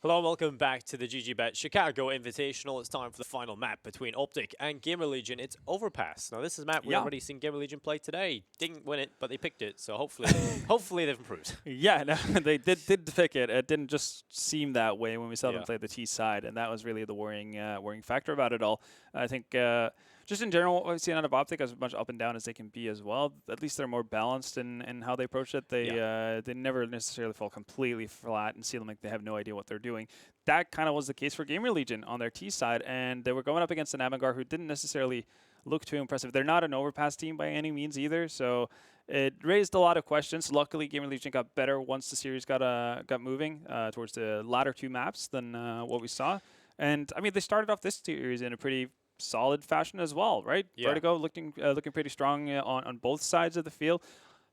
Hello and welcome back to the GG.Bet Chicago Invitational. It's time for the final map between OpTic and GamerLegion. It's Overpass. Now this is a map we've already seen GamerLegion play today. Didn't win it, but they picked it, so hopefully they've improved. Yeah, no, they did pick it. It didn't just seem that way when we saw them play the T side, and that was really the worrying factor about it all. I think just in general, what we've seen out of OpTic as much up and down as they can be as well. At least they're more balanced in how they approach it. They never necessarily fall completely flat and seem like they have no idea what they're doing. That kind of was the case for GamerLegion on their T side, and they were going up against an Avangard who didn't necessarily look too impressive. They're not an Overpass team by any means either, so it raised a lot of questions. Luckily, GamerLegion got better once the series got moving towards the latter two maps than what we saw. And I mean, they started off this series in a pretty solid fashion as well, right? Yeah. Vertigo looking pretty strong on both sides of the field.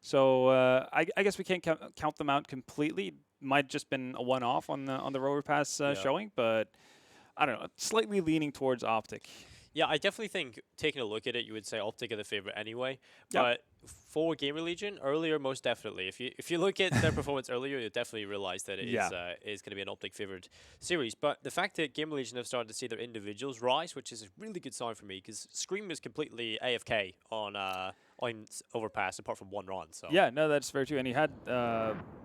So I guess we can't count them out completely. Might just been a one-off on the Overpass showing, but I don't know, slightly leaning towards OpTic. Yeah, I definitely think, taking a look at it, you would say OpTic are the favorite anyway. Yep. But for GamerLegion, earlier, most definitely. If you look at their performance earlier, you definitely realize that it is going to be an OpTic favored series. But the fact that GamerLegion have started to see their individuals rise, which is a really good sign for me, because Scream is completely AFK on Overpass, apart from one run. So yeah, no, that's very true. And he had,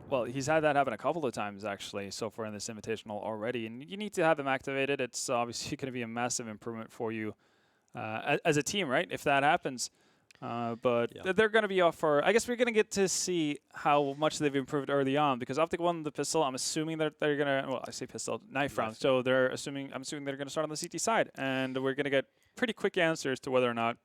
well, he's had that happen a couple of times, actually, so far in this Invitational already. And you need to have them activated. It's obviously going to be a massive improvement for you as a team, right, if that happens. But they're going to be off for, I guess we're going to get to see how much they've improved early on, because OpTic won the pistol. I'm assuming that they're going to, well, I say pistol, knife round. So I'm assuming they're going to start on the CT side. And we're going to get pretty quick answers to whether or not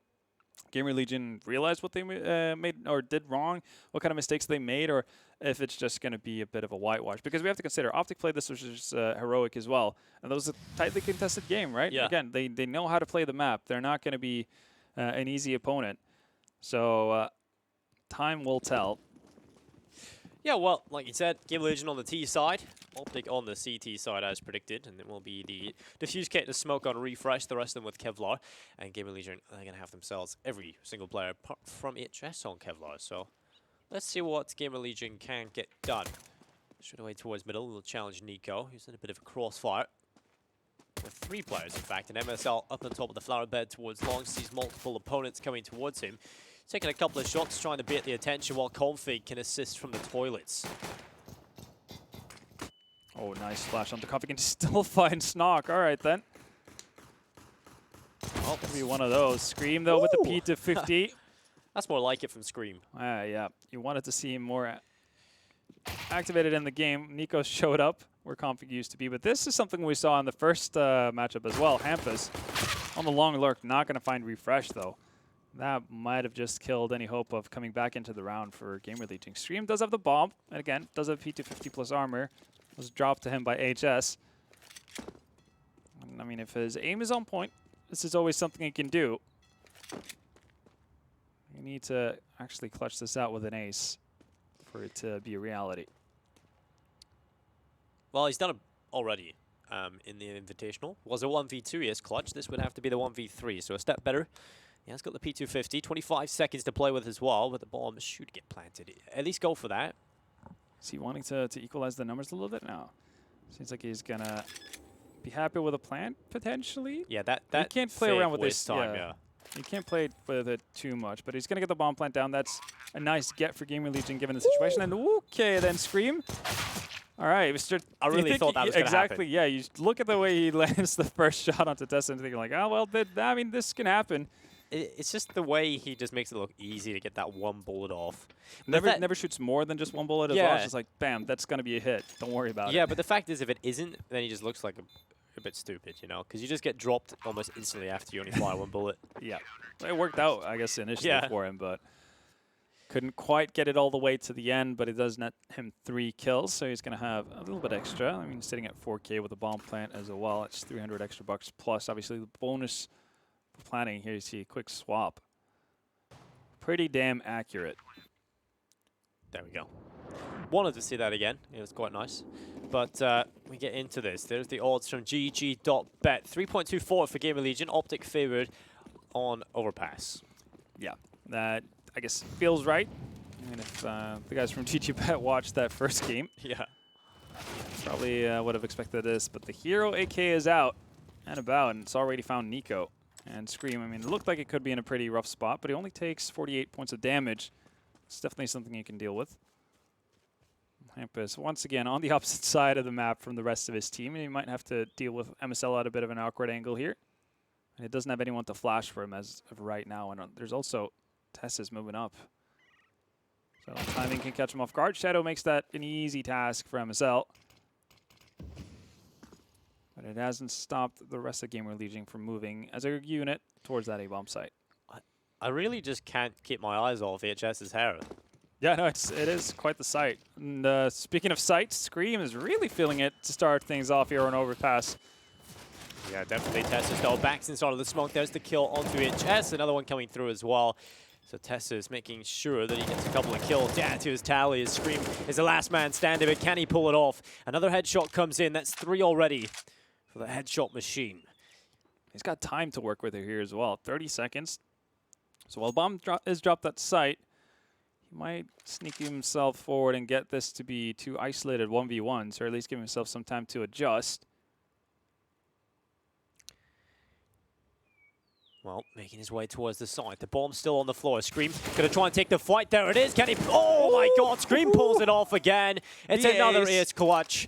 GamerLegion realized what they made or did wrong, what kind of mistakes they made, or if it's just going to be a bit of a whitewash. Because we have to consider OpTic played this, which is heroic as well. And that was a tightly contested game, right? Yeah. Again, they know how to play the map. They're not going to be an easy opponent. So time will tell. Yeah, well, like you said, GamerLegion on the T side, OpTic on the CT side as predicted, and it will be the Diffuse Kit, the Smoke on Refresh, the rest of them with Kevlar, and GamerLegion are going to have themselves every single player apart from HS on Kevlar. So let's see what GamerLegion can get done. Straight away towards middle, we'll challenge Nico, who's in a bit of a crossfire. With three players, in fact, and MSL up on top of the flower bed towards long, sees multiple opponents coming towards him. Taking a couple of shots, trying to bait the attention, while Config can assist from the toilets. Oh, nice flash onto Config, and still find Snock. All right, then. Oh, could be one of those. Scream, though, with the P250. That's more like it from Scream. Yeah, you wanted to see him more activated in the game. Nico showed up where Config used to be, but this is something we saw in the first matchup as well. Hampus on the long lurk, not going to find Refresh, though. That might have just killed any hope of coming back into the round for GamerLegion. Stream does have the bomb, and again, does have P250 plus armor. Was dropped to him by HS. And, I mean, if his aim is on point, this is always something he can do. You need to actually clutch this out with an ace for it to be a reality. Well, he's done it already in the Invitational. Was a 1v2, yes, clutch. This would have to be the 1v3, so a step better. He has got the P250, 25 seconds to play with as well, but the bomb should get planted. At least go for that. Is he wanting to equalize the numbers a little bit now? Seems like he's going to be happy with a plant, potentially. Yeah, that you can't play around with this time, yeah. You can't play with it too much, but he's going to get the bomb plant down. That's a nice get for GamerLegion given the situation. And okay, then Scream. All right, I really thought that was going to happen. Exactly, yeah. You look at the way he lands the first shot onto Tessa and thinking like, oh, well, I mean, this can happen. It's just the way he just makes it look easy to get that one bullet off. Never shoots more than just one bullet as well. It's just like, bam, that's going to be a hit. Don't worry about it. Yeah, but the fact is, if it isn't, then he just looks like a bit stupid, you know? Because you just get dropped almost instantly after you only fire one bullet. Yeah. It worked out, I guess, initially for him, but couldn't quite get it all the way to the end, but it does net him 3 kills, so he's going to have a little bit extra. I mean, sitting at 4K with a bomb plant as well. It's 300 extra bucks plus, obviously, the bonus planning here. You see a quick swap. Pretty damn accurate. There we go. Wanted to see that again. It was quite nice. But we get into this. There's the odds from GG.Bet. 3.24 for GamerLegion. OpTic favored on Overpass. Yeah, that I guess feels right. And if the guys from GG.Bet watched that first game. Yeah. Probably would have expected this, but the hero AK is out and about, and it's already found Nico. And Scream, I mean, it looked like it could be in a pretty rough spot, but he only takes 48 points of damage. It's definitely something you can deal with. Hampus, once again, on the opposite side of the map from the rest of his team, and he might have to deal with MSL at a bit of an awkward angle here. And it doesn't have anyone to flash for him as of right now, and there's also Tessa's moving up. So timing can catch him off guard. Shadow makes that an easy task for MSL. But it hasn't stopped the rest of GamerLegion from moving as a unit towards that A-bomb site. I really just can't keep my eyes off HS's Herald. Yeah, no, it is quite the sight. And speaking of sights, Scream is really feeling it to start things off here on Overpass. Yeah, definitely Tessa's though. Backs inside of the smoke. There's the kill onto HS. Another one coming through as well. So Tessa's making sure that he gets a couple of kills. Yeah, to his tally. His Scream is the last man standing, but can he pull it off? Another headshot comes in. That's 3 already for the headshot machine. He's got time to work with it here as well. 30 seconds. So while bomb is dropped at site, he might sneak himself forward and get this to be 2 isolated 1v1s, or at least give himself some time to adjust. Well, making his way towards the side. The bomb's still on the floor. Scream gonna try and take the fight. There it is. Can he? Oh my God! Scream pulls it off again. It's another ace clutch,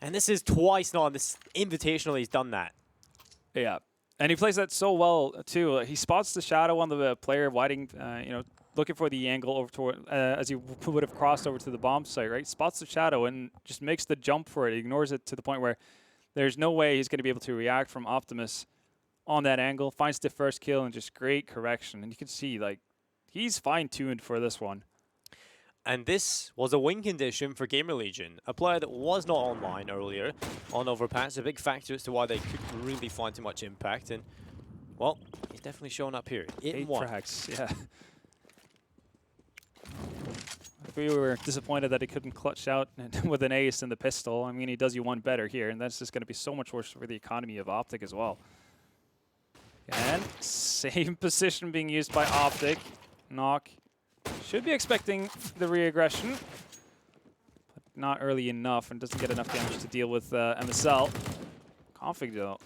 and this is twice now on this Invitational. He's done that. Yeah, and he plays that so well too. He spots the shadow on the player, widing, you know, looking for the angle over toward as he would have crossed over to the bomb site. Right, spots the shadow and just makes the jump for it. He ignores it to the point where there's no way he's going to be able to react from Optimus on that angle. Finds the first kill and just great correction. And you can see, like, he's fine-tuned for this one. And this was a win condition for GamerLegion, a player that was not online earlier on Overpass. A big factor as to why they couldn't really find too much impact. And, well, he's definitely showing up here. 8 frags, yeah. We were disappointed that he couldn't clutch out with an ace in the pistol. I mean, he does you one better here, and that's just going to be so much worse for the economy of OpTic as well. And same position being used by OpTic. Knock. Should be expecting the re-aggression, but not early enough, and doesn't get enough damage to deal with MSL. Config, though,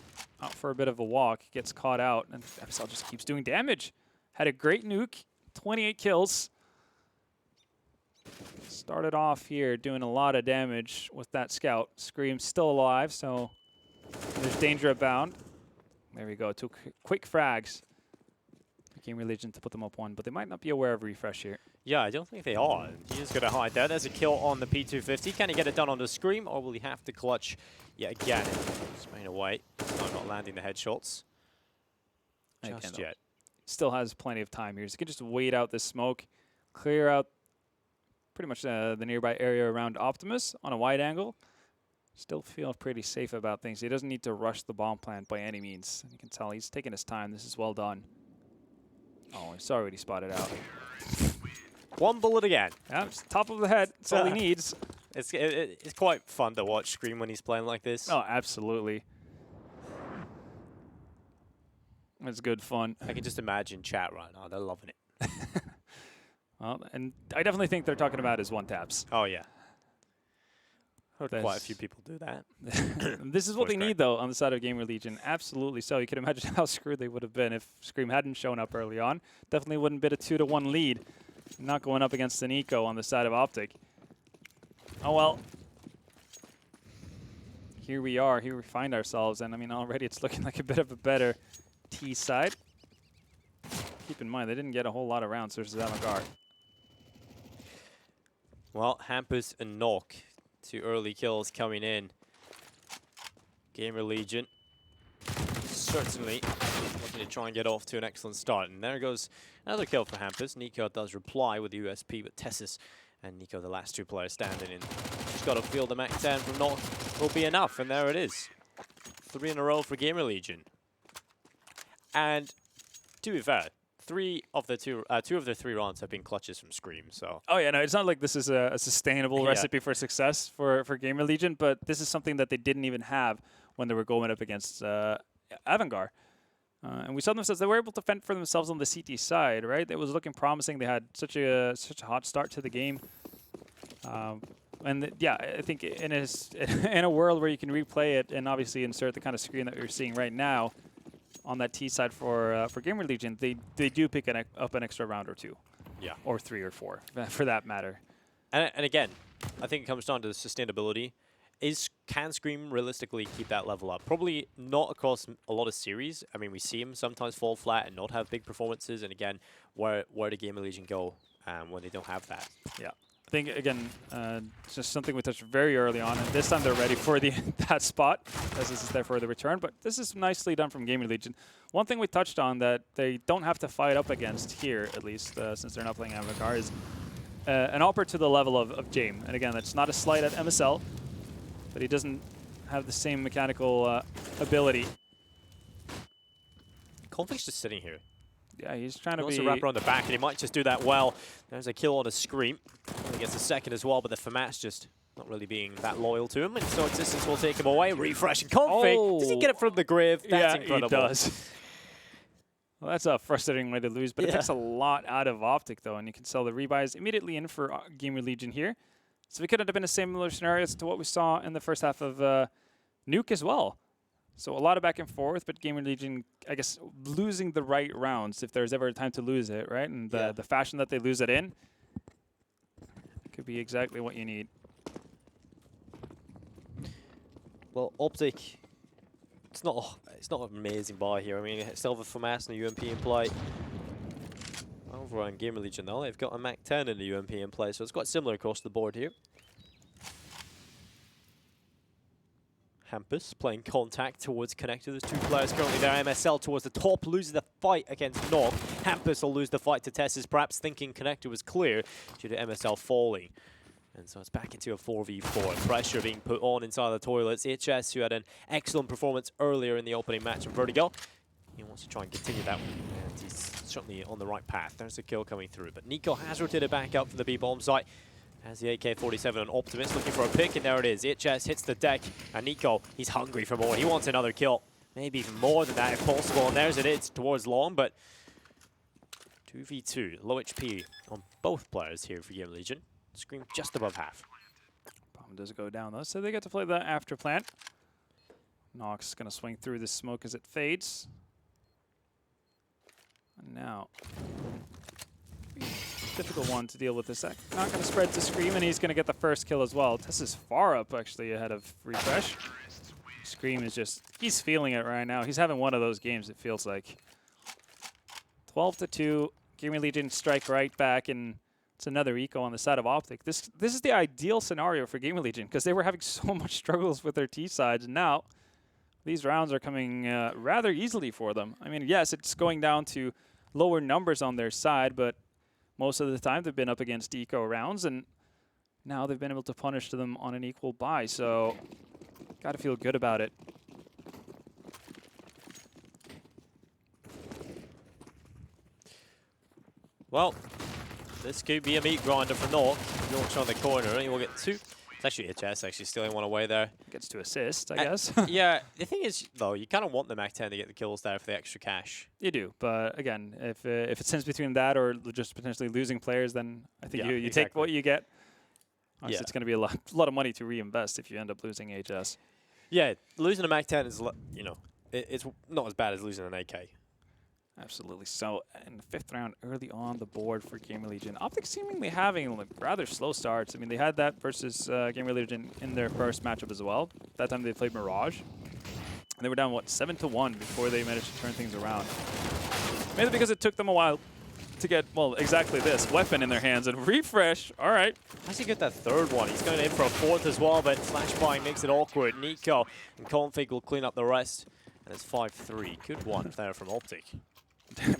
out for a bit of a walk. Gets caught out, and MSL just keeps doing damage. Had a great nuke. 28 kills. Started off here doing a lot of damage with that scout. Scream's still alive, so there's danger abound. There we go. 2 quick frags. GamerLegion to put them up 1, but they might not be aware of refresh here. Yeah, I don't think they are. He's just going to hide there. There's a kill on the P250. Can he get it done on the Scream, or will he have to clutch yet again? Spraying away. No, not landing the headshots just yet. Still has plenty of time here. So he can just wait out this smoke, clear out pretty much the nearby area around Optimus on a wide angle. Still feel pretty safe about things. He doesn't need to rush the bomb plant by any means. You can tell he's taking his time. This is well done. Oh, he's already spotted out. 1 bullet again. Yeah, just top of the head. That's all he needs. It's quite fun to watch Scream when he's playing like this. Oh, absolutely. It's good fun. I can just imagine chat right now. They're loving it. Well, and I definitely think they're talking about his one-taps. Oh, yeah. Heard quite a few people do that. This is what they need, though, on the side of GamerLegion. Absolutely so. You can imagine how screwed they would have been if Scream hadn't shown up early on. Definitely wouldn't have been a 2-1 lead. Not going up against the Nico on the side of OpTic. Oh, well. Here we are. Here we find ourselves. And, I mean, already it's looking like a bit of a better T side. Keep in mind, they didn't get a whole lot of rounds versus Avant-Garde. Well, Hampus and Knock. 2 early kills coming in. GamerLegion certainly looking to try and get off to an excellent start. And there goes another kill for Hampus. Nico does reply with the USP, but Tessis and Nico, the last 2 players standing in. Just got to feel the Mac 10 from Knock will be enough. And there it is. 3 in a row for GamerLegion. And to be fair, 2 of the 3 rounds have been clutches from Scream. So. Oh yeah, no, it's not like this is a sustainable recipe for success for GamerLegion, but this is something that they didn't even have when they were going up against Avant-Garde. And we saw themselves; they were able to fend for themselves on the CT side, right? It was looking promising. They had such a hot start to the game. And yeah, I think in a world where you can replay it and obviously insert the kind of screen that we're seeing right now on that T side for GamerLegion, they do pick up an extra round or two. Yeah. Or 3 or 4, for that matter. And again, I think it comes down to the sustainability. Can Scream realistically keep that level up? Probably not across a lot of series. I mean, we see him sometimes fall flat and not have big performances. And again, where did GamerLegion go when they don't have that? Yeah. I think, again, it's just something we touched very early on. And this time they're ready for that spot, as this is there for the return. But this is nicely done from GamerLegion. One thing we touched on that they don't have to fight up against here, at least, since they're not playing Avatar, is an upper to the level of James. And again, that's not a slight at MSL, but he doesn't have the same mechanical ability. Conflict's just sitting here. Yeah, he's trying to He wants to wrap around the back, and he might just do that well. There's a kill on a Scream. He gets a second as well, but the FAMAS just not really being that loyal to him, and so Existence will take him away. Refresh and Config. Oh. Does he get it from the grave? That's yeah, incredible. he does. Well, that's a frustrating way to lose, but it takes a lot out of OpTic, though, and you can sell the rebuys immediately in for GamerLegion here. So we could have been a similar scenario to what we saw in the first half of Nuke as well. So a lot of back and forth, but GamerLegion, I guess, losing the right rounds if there's ever a time to lose it, right? And the fashion that they lose it in could be exactly what you need. Well, OpTic, it's not an amazing buy here. I mean, still have a FAMAS and a UMP in play. Over on GamerLegion, though, they've got a MAC-10 and a UMP in play, so it's quite similar across the board here. Hampus playing contact towards Connector. There's two players currently there. MSL towards the top, loses the fight against Nog. Hampus will lose the fight to Tessus, perhaps thinking Connector was clear due to MSL falling. And so it's back into a 4v4. Pressure being put on inside the toilets. HS, who had an excellent performance earlier in the opening match in Vertigo, he wants to try and continue that one. And he's certainly on the right path. There's a kill coming through. But Nico has rotated back up from the B-bomb site. Has the AK-47 on Optimus, looking for a pick, and there it is. HS hits the deck, and Nico, he's hungry for more. He wants another kill. Maybe even more than that if possible. And there's it. It's towards long, but 2v2. Low HP on both players here for GamerLegion. Scream just above half. Bomb does go down, though, so they get to play the after plant. Nox going to swing through the smoke as it fades. And now, difficult one to deal with this. Not going to spread to Scream, and he's going to get the first kill as well. Tess is far up, actually, ahead of Refresh. Scream is just, he's feeling it right now. He's having one of those games, it feels like. 12-2, GamerLegion strike right back, and it's another eco on the side of OpTic. This is the ideal scenario for GamerLegion, because they were having so much struggles with their T sides, and now these rounds are coming rather easily for them. I mean, yes, it's going down to lower numbers on their side, but most of the time they've been up against eco rounds, and now they've been able to punish them on an equal buy, so got to feel good about it. Well, this could be a meat grinder for Nog. York's on the corner, he will get two. It's actually HS actually stealing one away there. Gets to assist, I guess. Yeah, the thing is, though, you kind of want the MAC-10 to get the kills there for the extra cash. You do, but again, if it stands between that or just potentially losing players, then I think you take what you get. Obviously, it's going to be a lot of money to reinvest if you end up losing HS. Yeah, losing a MAC-10 is, you know, it's not as bad as losing an AK. Absolutely. So, in the 5th round, early on the board for GamerLegion. OpTic seemingly having like, rather slow starts. I mean, they had that versus GamerLegion in their first matchup as well. That time they played Mirage. And they were down, what, 7-1 before they managed to turn things around. Mainly because it took them a while to get, well, exactly this, weapon in their hands. And Refresh, all right. How does he get that third one? He's going in for a 4th as well, but flashbang makes it awkward. Nico and Config will clean up the rest. And it's 5-3. Good one there from OpTic.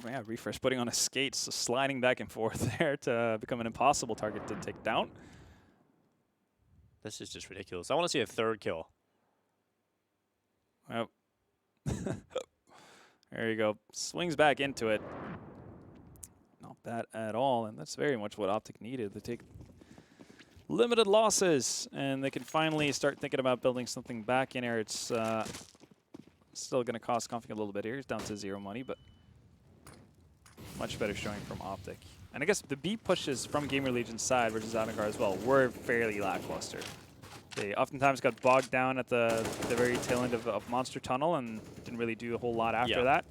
Yeah, Refresh putting on his skates, so sliding back and forth there to become an impossible target to take down. This is just ridiculous. I want to see a 3rd kill. Well, there you go. Swings back into it. Not bad at all, and that's very much what OpTic needed. They take limited losses, and they can finally start thinking about building something back in here. It's still going to cost Config a little bit here. He's down to 0 money, but much better showing from OpTic. And I guess the B pushes from GamerLegion's side versus Avagar as well were fairly lackluster. They oftentimes got bogged down at the very tail end of Monster Tunnel and didn't really do a whole lot after that.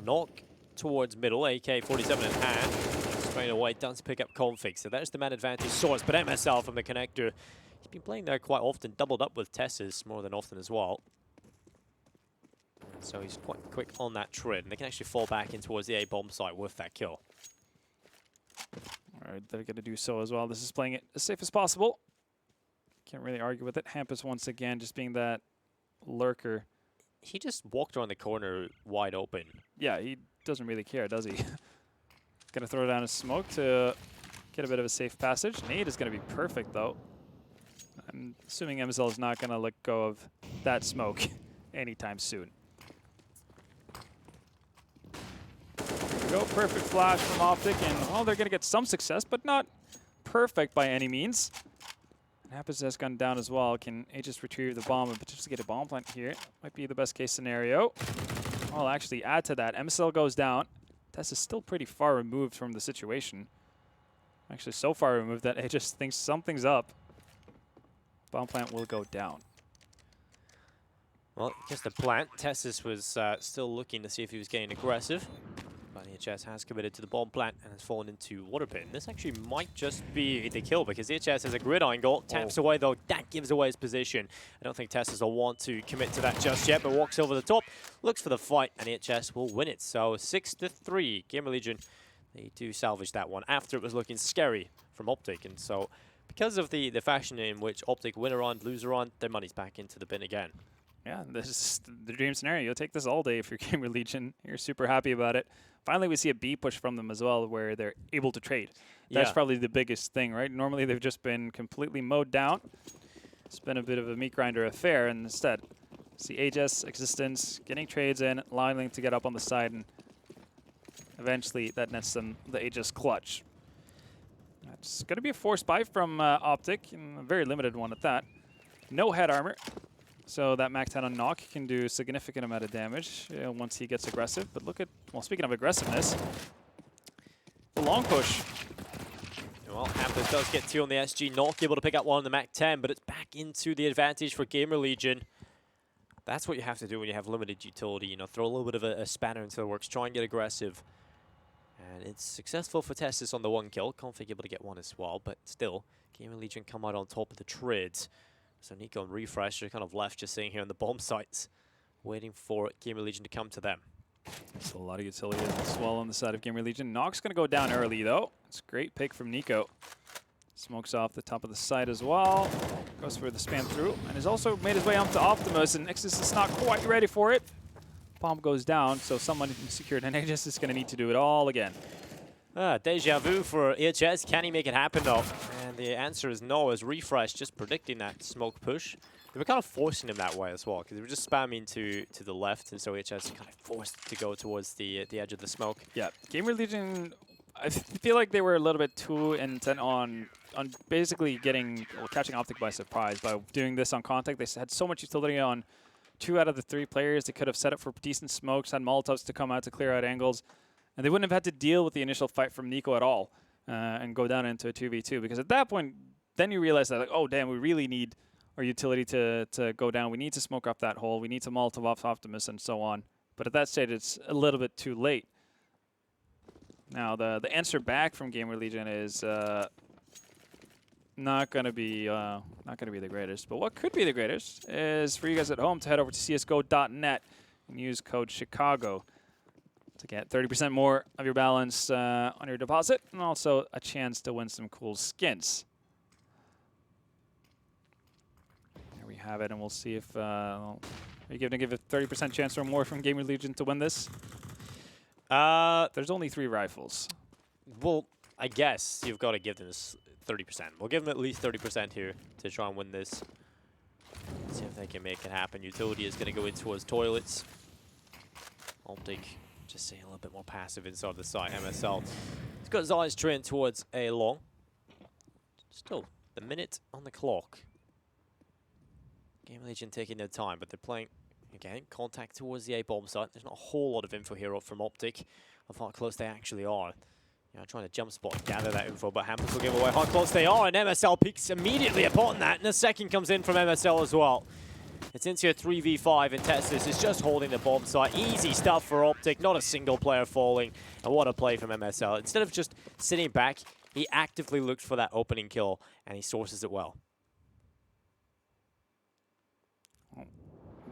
Knock towards middle, AK-47 in hand. Straight away, does pick up config. So there's the man advantage source, but MSL from the connector. He's been playing there quite often, doubled up with Tessus more than often as well. So he's quite quick on that trip, and they can actually fall back in towards the A-bomb site with that kill. All right, they're going to do so as well. This is playing it as safe as possible. Can't really argue with it. Hampus once again just being that lurker. He just walked around the corner wide open. Yeah, he doesn't really care, does he? Going to throw down a smoke to get a bit of a safe passage. Nade is going to be perfect, though. I'm assuming MSL is not going to let go of that smoke anytime soon. Go, perfect flash from OpTic, and well, they're going to get some success, but not perfect by any means. Hampus has gone down as well. Can Aegis retrieve the bomb and potentially get a bomb plant here? Might be the best case scenario. I'll actually add to that. MSL goes down. Tess is still pretty far removed from the situation. Actually, so far removed that Aegis thinks something's up. Bomb plant will go down. Well, just the plant. Tessus was still looking to see if he was getting aggressive. But EHS has committed to the bomb plant and has fallen into water pit. And this actually might just be the kill because EHS has a gridiron goal. Taps away though, that gives away his position. I don't think Tessus will want to commit to that just yet, but walks over the top, looks for the fight, and EHS will win it. So 6-3, GamerLegion, they do salvage that one after it was looking scary from OpTic. And so because of the fashion in which OpTic win a round, lose a round, their money's back into the bin again. Yeah, this is the dream scenario. You'll take this all day if you're GamerLegion. You're super happy about it. Finally, we see a B push from them as well, where they're able to trade. That's probably the biggest thing, right? Normally, they've just been completely mowed down. It's been a bit of a meat grinder affair, and instead, see Aegis, Existence, getting trades in, allowing them to get up on the side, and eventually that nets them the Aegis clutch. It's going to be a forced buy from OpTic, and a very limited one at that. No head armor. So that Mac 10 on knock can do a significant amount of damage once he gets aggressive. But look at, well, speaking of aggressiveness, the long push. Well, Hampus does get two on the SG, not able to pick up one on the Mac 10, but it's back into the advantage for GamerLegion. That's what you have to do when you have limited utility. You know, throw a little bit of a spanner into the works, try and get aggressive. And it's successful for Tessus on the one kill. Config able to get one as well, but still, GamerLegion come out on top of the trids. So Nico and Refresh are kind of left just sitting here on the bomb sites, waiting for GamerLegion to come to them. There's a lot of utility as well on the side of GamerLegion. Nox going to go down early, though. It's a great pick from Nico. Smokes off the top of the site as well. Goes for the spam through, and has also made his way up to Optimus, and Nexus is not quite ready for it. Bomb goes down, so someone secured, and Aegis is going to need to do it all again. Deja vu for EHS. Can he make it happen, though? And the answer is no, as Refresh just predicting that smoke push. They were kind of forcing him that way as well, because they were just spamming to the left, and so EHS kind of forced to go towards the edge of the smoke. Yeah, GamerLegion, I feel like they were a little bit too intent on basically catching OpTic by surprise by doing this on contact. They had so much utility on 2 out of the 3 players. They could have set up for decent smokes, had Molotovs to come out to clear out angles. And they wouldn't have had to deal with the initial fight from Nico at all and go down into a 2v2. Because at that point, then you realize that, like, oh, damn, we really need our utility to go down. We need to smoke up that hole. We need to Molotov off Optimus and so on. But at that stage, it's a little bit too late. Now, the answer back from GamerLegion is not going to be the greatest. But what could be the greatest is for you guys at home to head over to csgo.net and use code Chicago to get 30% more of your balance on your deposit, and also a chance to win some cool skins. There we have it, and we'll see if are you going to give a 30% chance or more from GamerLegion to win this? There's only 3 rifles. Well, I guess you've got to give them 30%. We'll give them at least 30% here to try and win this. Let's see if they can make it happen. Utility is going to go in towards toilets. OpTic just staying a little bit more passive inside the site. MSL, he's got his eyes trained towards A long. Still, the minute on the clock. GamerLegion taking their time, but they're playing Again, contact towards the A-bomb site. There's not a whole lot of info here from OpTic of how close they actually are. Trying to jump spot, gather that info, but Hampus will give away how close they are, and MSL peeks immediately upon that, and a second comes in from MSL as well. It's into a 3v5, and Testis is just holding the bomb site. Easy stuff for OpTic, not a single player falling, and what a play from MSL. Instead of just sitting back, he actively looked for that opening kill, and he sources it well.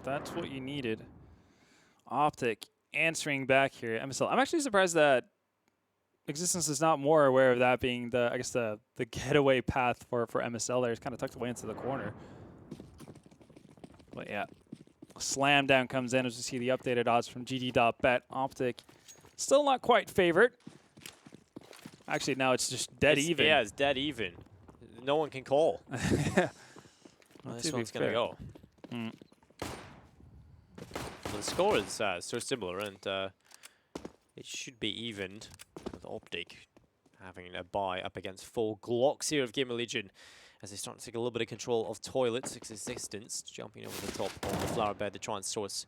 That's what you needed. OpTic answering back here. MSL. I'm actually surprised that Existence is not more aware of that being the, I guess, the getaway path for MSL there. It's kind of tucked away into the corner. But yeah, slam down comes in as we see the updated odds from GG.Bet. OpTic still not quite favored. Actually, now it's just dead even. Yeah, it's dead even. No one can call. Well, this one's going to go. Well, the score is so similar, and it should be evened with OpTic having a bye up against full Glocks here of GamerLegion as they start to take a little bit of control of Toilet's existence, jumping over the top of the flower bed to try and source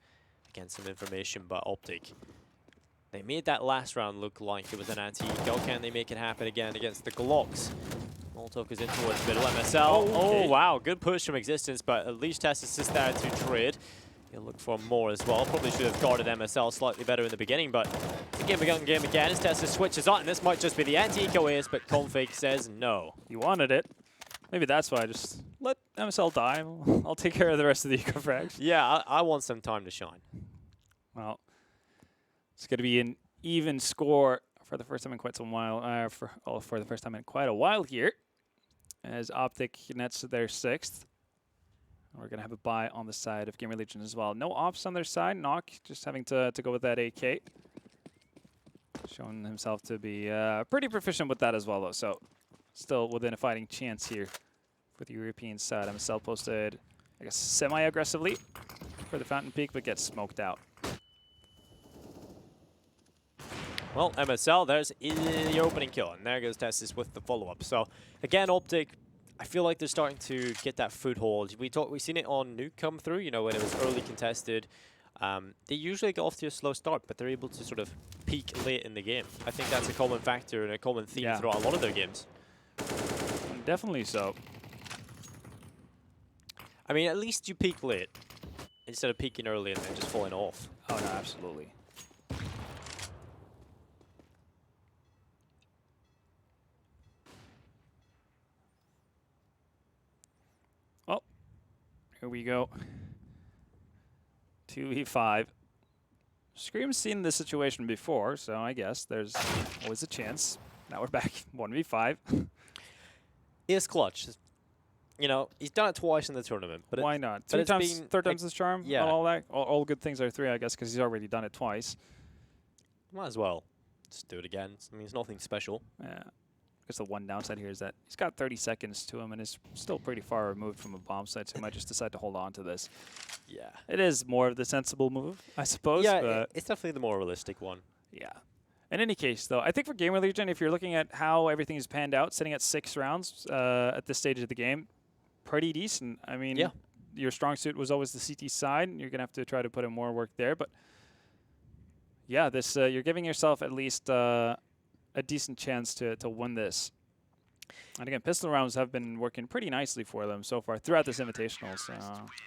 again some information. But OpTic, they made that last round look like it was an anti-eco. Can they make it happen again against the Glocks? Molotov is in towards middle. MSL. Oh, wow. Good push from Existence, but at least Testis is there to trade. He'll look for more as well. Probably should have guarded MSL slightly better in the beginning, but it's a game again as Testis switches on. And this might just be the anti-eco ace, but Config says no. You wanted it. Maybe that's why. Just let MSL die. I'll take care of the rest of the eco frags. Yeah, I want some time to shine. Well, it's going to be an even score for the first time in quite some while. For the first time in quite a while here, as OpTic nets their 6th. We're going to have a bye on the side of GamerLegion as well. No ops on their side. Knock just having to go with that AK. Showing himself to be pretty proficient with that as well, though. So still within a fighting chance here for the European side. MSL posted, I guess, semi-aggressively for the Fountain Peak, but gets smoked out. Well, MSL, there's the opening kill, and there goes Testis with the follow-up. So, again, OpTic, I feel like they're starting to get that foothold. We've seen it on Nuke come through, you know, when it was early contested. They usually get off to a slow start, but they're able to sort of peak late in the game. I think that's a common factor and a common theme throughout a lot of their games. Definitely so. I mean, at least you peak late instead of peaking early and then just falling off. Oh, no, absolutely. Well, here we go. 2v5. Scream's seen this situation before, so I guess there's always a chance. Now we're back 1v5. It's clutch. You know, he's done it twice in the tournament. But why not? Third time's his charm. Yeah. All that. All good things are 3, I guess, because he's already done it twice. Might as well just do it again. I mean, it's nothing special. Yeah. I guess the one downside here is that he's got 30 seconds to him and is still pretty far removed from a bomb site, so he might just decide to hold on to this. Yeah. It is more of the sensible move, I suppose. Yeah, but it's definitely the more realistic one. Yeah. In any case, though, I think for GamerLegion, if you're looking at how everything is panned out, sitting at 6 rounds at this stage of the game, pretty decent. I mean, your strong suit was always the CT side. You're going to have to try to put in more work there. But, yeah, this you're giving yourself at least a decent chance to win this. And, again, pistol rounds have been working pretty nicely for them so far throughout this Invitational. So.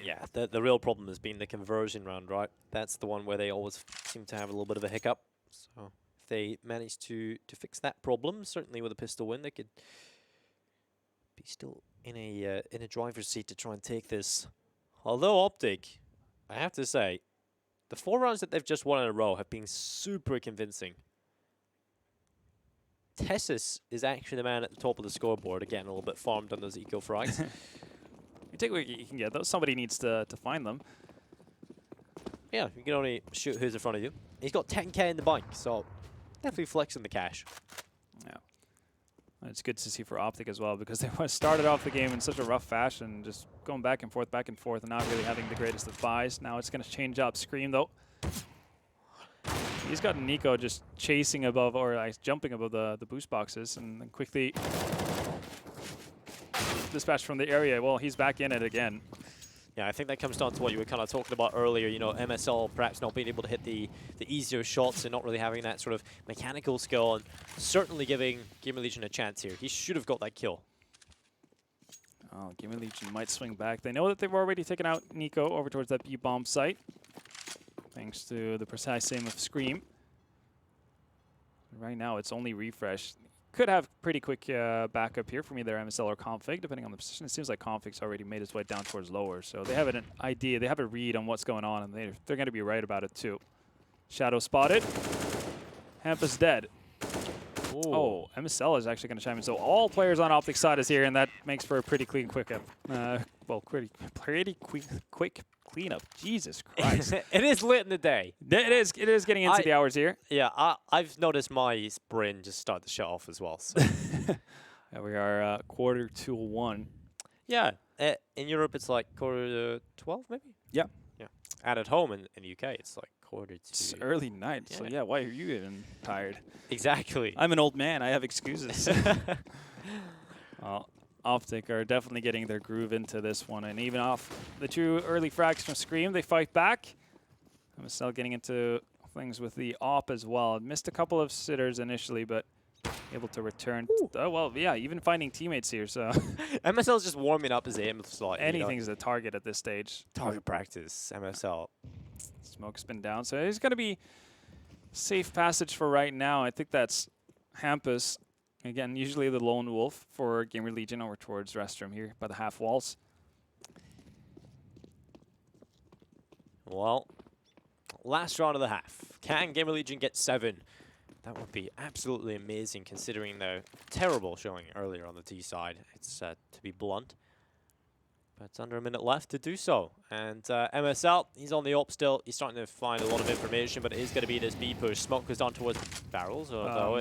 Yeah, the real problem has been the conversion round, right? That's the one where they always seem to have a little bit of a hiccup. So if they manage to fix that problem, certainly with a pistol win, they could be still in a driver's seat to try and take this. Although OpTic, I have to say, the 4 rounds that they've just won in a row have been super convincing. Tessis is actually the man at the top of the scoreboard. Again, a little bit farmed on those eco frags. You take what you can get, though. Somebody needs to find them. Yeah, you can only shoot who's in front of you. He's got 10k in the bank, so definitely flexing the cash. Yeah. It's good to see for OpTic as well, because they started off the game in such a rough fashion, just going back and forth, and not really having the greatest of buys. Now it's going to change up. Scream, though. He's got Nico just chasing above, or jumping above the boost boxes, and then quickly dispatched from the area. Well, he's back in it again. Yeah, I think that comes down to what you were kind of talking about earlier. You know, MSL perhaps not being able to hit the easier shots and not really having that sort of mechanical skill, and certainly giving GamerLegion a chance here. He should have got that kill. Oh, GamerLegion might swing back. They know that they've already taken out Nico over towards that B-bomb site, thanks to the precise aim of Scream. Right now, it's only refresh. Could have pretty quick backup here from either MSL or Config, depending on the position. It seems like Config's already made his way down towards lower, so they have an idea, they have a read on what's going on, and they're going to be right about it too. Shadow spotted. Hampa's dead. Ooh. Oh, MSL is actually going to chime in. So all players on OpTic side is here, and that makes for a pretty clean quick up. Well, pretty quick cleanup. Jesus Christ. It is lit in the day. It is getting into the hours here. Yeah, I've noticed my brain just start to shut off as well. So. Yeah, we are 1:45. Yeah, in Europe it's like 12 maybe? Yeah. Yeah. And at home in the UK it's like 1:45. It's early night, so yeah, why are you even tired? Exactly. I'm an old man. I have excuses. Well, OpTic are definitely getting their groove into this one, and even off the 2 early frags from Scream, they fight back. MSL getting into things with the op as well. Missed a couple of sitters initially, but able to return. Oh, well, yeah, even finding teammates here, so. MSL is just warming up his aim slot. Anything's a target at this stage. Target practice, MSL. Smoke's been down, so it's going to be safe passage for right now. I think that's Hampus. Again, usually the lone wolf for GamerLegion over towards restroom here by the half walls. Well, last round of the half. Can GamerLegion get 7? That would be absolutely amazing considering their terrible showing earlier on the T side. It's to be blunt. But it's under a minute left to do so. And MSL, he's on the op still. He's starting to find a lot of information, but it is going to be this B push. Smoke goes down towards barrels.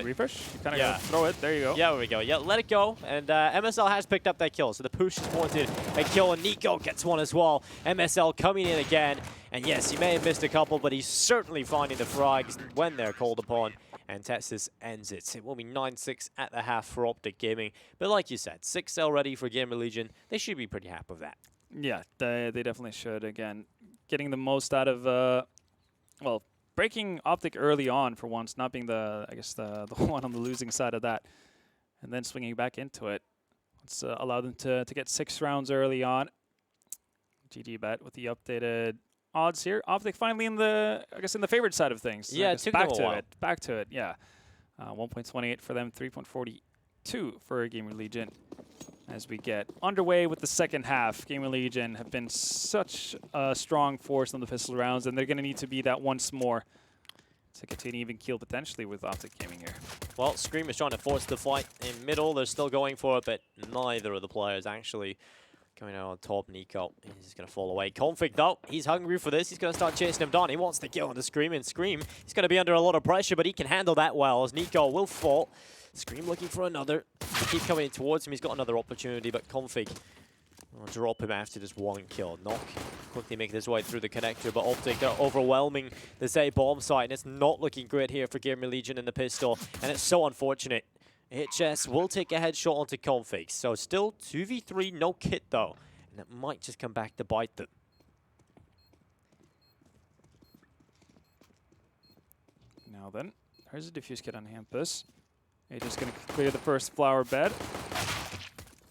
Refresh? You kind of throw it. There you go. Yeah, there we go. Yeah, let it go. And MSL has picked up that kill. So the push is wanted a kill, and Nico gets one as well. MSL coming in again. And yes, he may have missed a couple, but he's certainly finding the frags when they're called upon. And Texas ends it. It will be 9-6 at the half for OpTic Gaming. But like you said, 6 already for GamerLegion. They should be pretty happy with that. Yeah, they definitely should. Again, getting the most out of, well, breaking OpTic early on for once, not being the one on the losing side of that, and then swinging back into it. Let's allow them to get 6 rounds early on. GG.Bet with the updated odds here. OpTic finally in the, in the favorite side of things. Yeah, it took back them a while. Back to it, yeah. 1.28 for them, 3.42 for GamerLegion. As we get underway with the second half, GamerLegion have been such a strong force on the pistol rounds, and they're going to need to be that once more to continue even keel potentially with OpTic Gaming here. Well, Scream is trying to force the fight in middle. They're still going for it, but neither of the players actually coming out on top. Nico, he's going to fall away. Config, though, he's hungry for this. He's going to start chasing him down. He wants to kill on the Scream, and Scream, he's going to be under a lot of pressure, but he can handle that well, as Nico will fall. Scream looking for another. They keep coming towards him. He's got another opportunity, but Config will drop him after just one kill. Knock quickly making his way through the connector, but OpTic are overwhelming the A bomb site, and it's not looking great here for GamerLegion in the pistol, and it's so unfortunate. HS will take a headshot onto Config, so still 2v3, no kit though, and it might just come back to bite them. Now then, there's a diffuse kit on Hampus. They're just going to clear the first flower bed.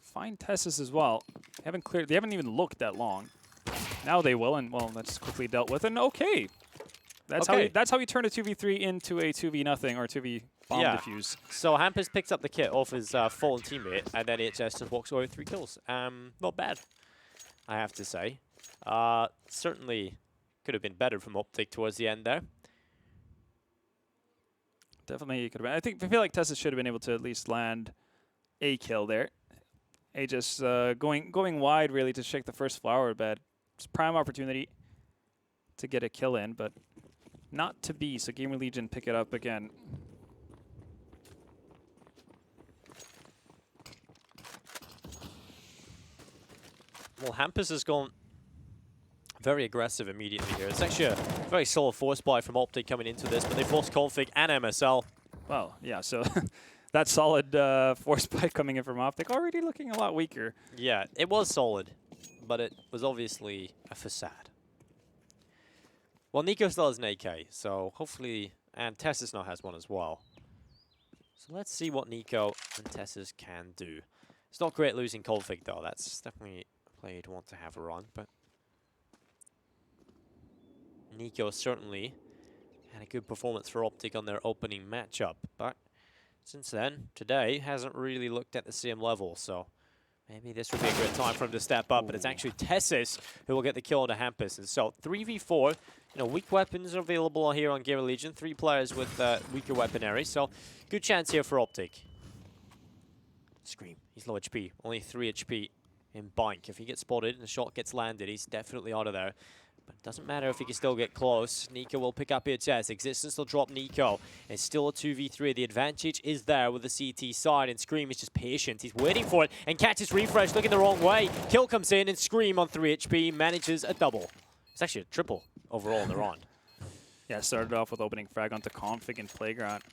Find Tessus as well. They haven't even looked that long. Now they will, and well, that's quickly dealt with. And okay, that's how you turn a 2v3 into a 2v0 or 2v bomb defuse. So Hampus picks up the kit off his fallen teammate, and then HS just walks away with 3 kills. Not bad, I have to say. Certainly could have been better from OpTic towards the end there. Definitely could have been. I feel like Tessus should have been able to at least land a kill there. Just going wide really to shake the first flower bed. It's prime opportunity to get a kill in, but not to be. So GamerLegion pick it up again. Well, Hampus has gone very aggressive immediately here. It's actually a very solid force buy from OpTic coming into this, but they forced Config and MSL. Well, yeah, so that solid force buy coming in from OpTic already looking a lot weaker. Yeah, it was solid, but it was obviously a facade. Well, Nico still has an AK, so hopefully, and Tessus now has one as well. So let's see what Nico and Tessus can do. It's not great losing config though. That's definitely a play you'd want to have a run, but Nico certainly had a good performance for OpTic on their opening matchup, but since then, today, hasn't really looked at the same level, so maybe this would be a great time for him to step up, but it's actually Tessus who will get the kill on the Hampus. And so 3v4, you know, weak weapons are available here on GamerLegion, 3 players with weaker weaponry, so good chance here for OpTic. Scream, he's low HP, only 3 HP in Bank. If he gets spotted and the shot gets landed, he's definitely out of there. But it doesn't matter if he can still get close. Nico will pick up HS. Existence will drop Nico. It's still a 2v3. The advantage is there with the CT side, and Scream is just patient. He's waiting for it and catches refresh, looking the wrong way. Kill comes in, and Scream on 3 HP manages a double. It's actually a triple overall in the round. Yeah, started off with opening frag onto config and playground.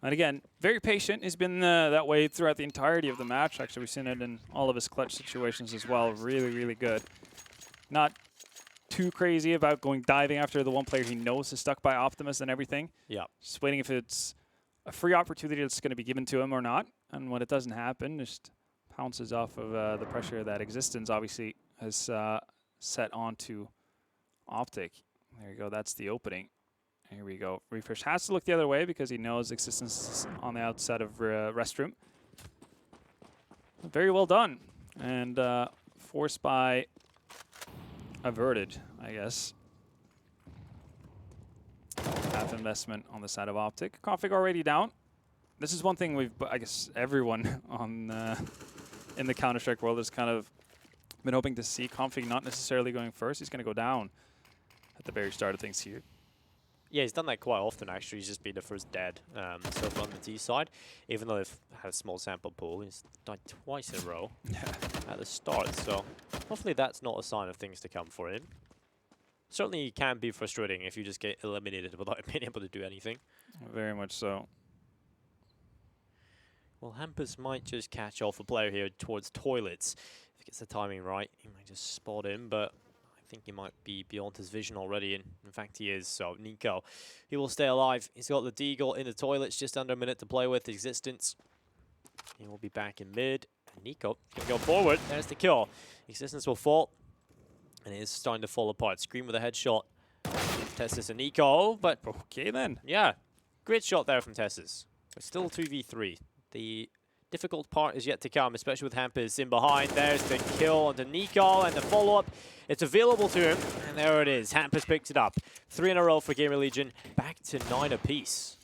And again, very patient. He's been that way throughout the entirety of the match. Actually, we've seen it in all of his clutch situations as well. Really, really good. Not too crazy about going diving after the one player he knows is stuck by Optimus and everything. Yeah. Just waiting if it's a free opportunity that's going to be given to him or not. And when it doesn't happen, just pounces off of the pressure that Existence obviously has set onto OpTic. There you go. That's the opening. Here we go. Refresh has to look the other way because he knows Existence is on the outside of restroom. Very well done. And force by averted, I guess. Half investment on the side of OpTic. Config already down. This is one thing I guess everyone on in the Counter-Strike world has kind of been hoping to see. Config not necessarily going first. He's going to go down at the very start of things here. Yeah, he's done that quite often, actually. He's just been the first dead so far on the T side. Even though they've had a small sample pool, he's died twice in a row at the start. So hopefully that's not a sign of things to come for him. Certainly it can be frustrating if you just get eliminated without being able to do anything. Very much so. Well, Hampus might just catch off a player here towards toilets. If he gets the timing right, he might just spot him, but I think he might be beyond his vision already, and in fact he is. So Nico, he will stay alive. He's got the Deagle in the toilets, just under a minute to play with. Existence, he will be back in mid. And Nico can go forward. There's the kill. Existence will fall, and it is starting to fall apart. Scream with a headshot. Tessus and Nico, but okay then. Yeah, great shot there from Tessus. It's still 2v3. The difficult part is yet to come, especially with Hampus in behind. There's the kill onto Nico, and the follow-up. It's available to him, and there it is. Hampus picks it up. 3 in a row for GamerLegion, back to 9 apiece.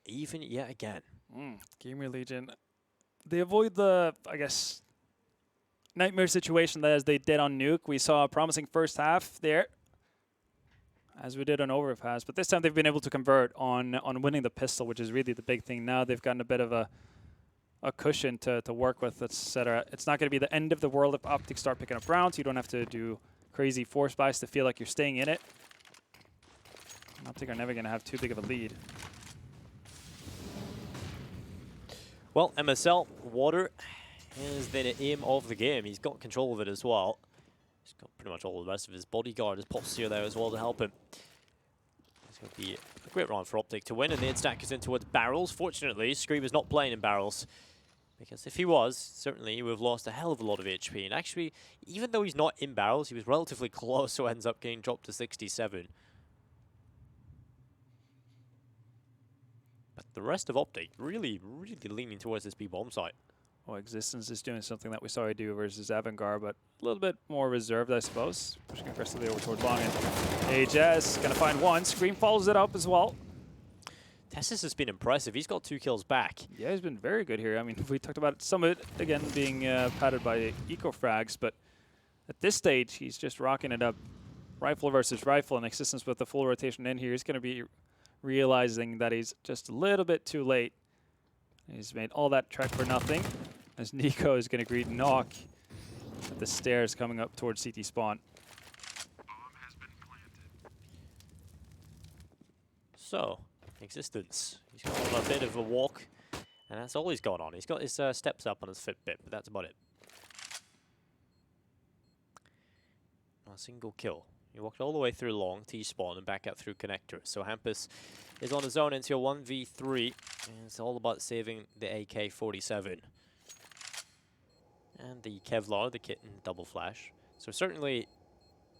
Even yet again. GamerLegion, they avoid the, I guess, nightmare situation that as they did on Nuke. We saw a promising first half there, as we did on Overpass, but this time they've been able to convert on winning the pistol, which is really the big thing. Now they've gotten a bit of a cushion to work with, etc. It's not going to be the end of the world if OpTic start picking up rounds. You don't have to do crazy force buys to feel like you're staying in it. OpTic are never going to have too big of a lead. Well, MSL, Water is the aim of the game. He's got control of it as well. He's got pretty much all the rest of his bodyguard, his posture there as well to help him. It's going to be a great round for OpTic to win, and the in-stack is in towards barrels. Fortunately, Scream is not playing in barrels, because if he was, certainly he would have lost a hell of a lot of HP. And actually, even though he's not in barrels, he was relatively close, so ends up getting dropped to 67. But the rest of OpTic really, really leaning towards this B-bomb site. Well, Existence is doing something that we saw he do versus Avantgarde, but a little bit more reserved, I suppose. Pushing aggressively over towards long, and HS gonna find one. Scream follows it up as well. Tessus has been impressive. He's got 2 kills back. Yeah, he's been very good here. I mean, we talked about some of it, again, being padded by eco-frags, but at this stage, he's just rocking it up. Rifle versus rifle, and Existence with the full rotation in here. He's going to be realizing that he's just a little bit too late. He's made all that trek for nothing, as Nico is going to greet knock at the stairs coming up towards CT spawn. So, Existence. He's got on a bit of a walk, and that's all he's got on. He's got his steps up on his Fitbit, but that's about it. a single kill. He walked all the way through long, T-spawn, and back out through connector. So Hampus is on his own into a 1v3, and it's all about saving the AK-47. And the Kevlar, the kitten, double flash. So certainly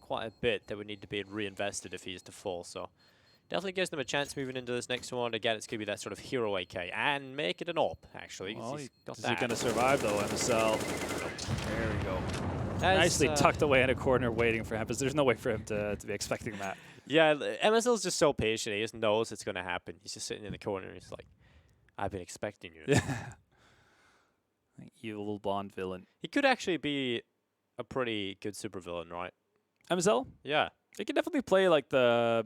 quite a bit that would need to be reinvested if he is to fall. So definitely gives them a chance moving into this next one. Again, it's going to be that sort of hero AK. And make it an AWP, actually. Well, he's got is he going to survive, though, MSL? There we go. As, Nicely tucked away in a corner waiting for him, because there's no way for him to be expecting that. Yeah, MSL's just so patient. He just knows it's going to happen. He's just sitting in the corner. And he's like, I've been expecting you. Yeah. Evil little blonde villain. He could actually be a pretty good supervillain, right? MSL? Yeah. He can definitely play like the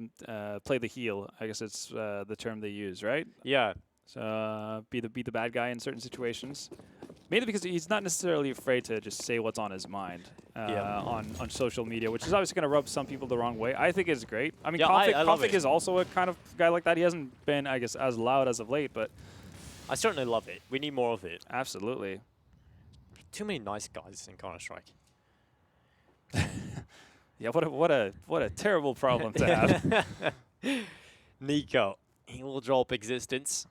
heel. I guess it's the term they use, right? Yeah. So be the bad guy in certain situations. Mainly because he's not necessarily afraid to just say what's on his mind on social media, which is obviously going to rub some people the wrong way. I think it's great. I mean, Config is also a kind of guy like that. He hasn't been, I guess, as loud as of late, but I certainly love it. We need more of it. Absolutely. Too many nice guys in Counter-Strike. Yeah, what a terrible problem to have. Nico, he will drop existence.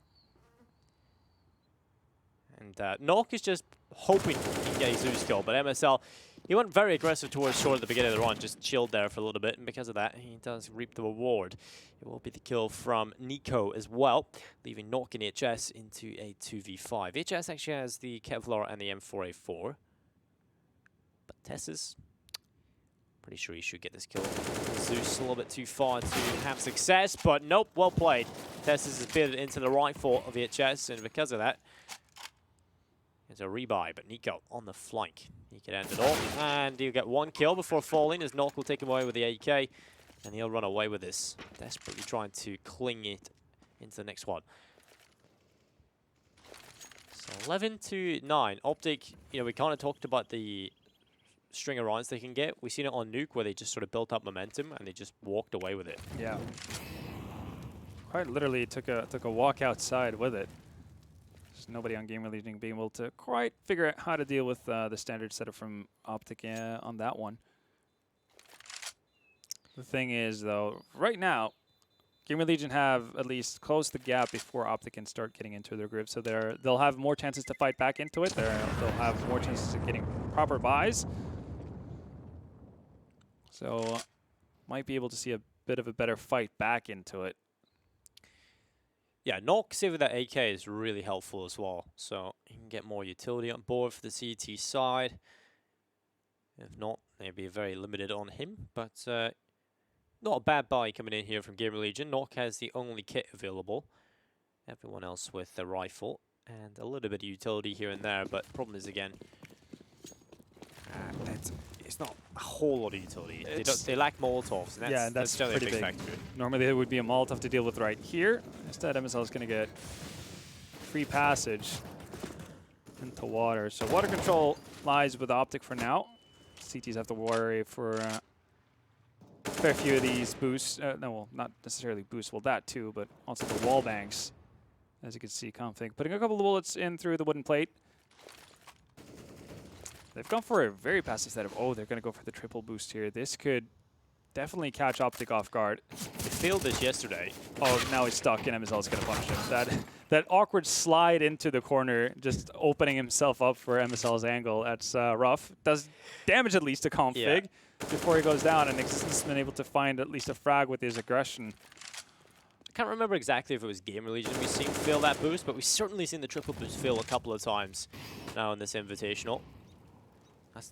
And Nok is just hoping he can get a Zeus kill, but MSL, he went very aggressive towards short at the beginning of the run, just chilled there for a little bit, and because of that, he does reap the reward. It will be the kill from Nico as well, leaving Nok and HS into a 2v5. HS actually has the Kevlar and the M4A4, but Tess's pretty sure he should get this kill. Zeus a little bit too far to have success, but nope, well played. Tess's has bid into the rifle of HS, and because of that, it's a rebuy, but Nico on the flank. He can end it all, and he'll get one kill before falling as Nok will take him away with the AK, and he'll run away with this, desperately trying to cling it into the next one. So 11-9. OpTic, you know, we kind of talked about the string of rounds they can get. We've seen it on Nuke where they just sort of built up momentum and they just walked away with it. Yeah. Quite literally took a walk outside with it. There's nobody on GamerLegion being able to quite figure out how to deal with the standard setup from OpTic on that one. The thing is, though, right now, GamerLegion have at least closed the gap before OpTic can start getting into their grip, so they'll have more chances to fight back into it. They'll have more chances of getting proper buys. So might be able to see a bit of a better fight back into it. Yeah, Nok saving that AK is really helpful as well. So he can get more utility on board for the CT side. If not, they'd be very limited on him. But not a bad buy coming in here from GamerLegion. Nok has the only kit available. Everyone else with the rifle. And a little bit of utility here and there. But the problem is, again, it's not a whole lot of utility. They lack Molotovs, and that's pretty a big big factor. Normally there would be a Molotov to deal with right here. Instead, MSL is going to get free passage into water. So water control lies with OpTic for now. CTs have to worry for a fair few of these boosts. No, well, not necessarily boosts. Well, that too, but also the wall banks. As you can see, Config putting a couple of bullets in through the wooden plate. They've gone for a very passive setup. Oh, they're going to go for the triple boost here. This could definitely catch OpTic off guard. They failed this yesterday. Oh, now he's stuck, and MSL is going to punish him. That awkward slide into the corner, just opening himself up for MSL's angle. That's rough. Does damage at least to Config before he goes down, and Existence has been able to find at least a frag with his aggression. I can't remember exactly if it was GamerLegion we've seen fail that boost, but we've certainly seen the triple boost fail a couple of times now in this Invitational.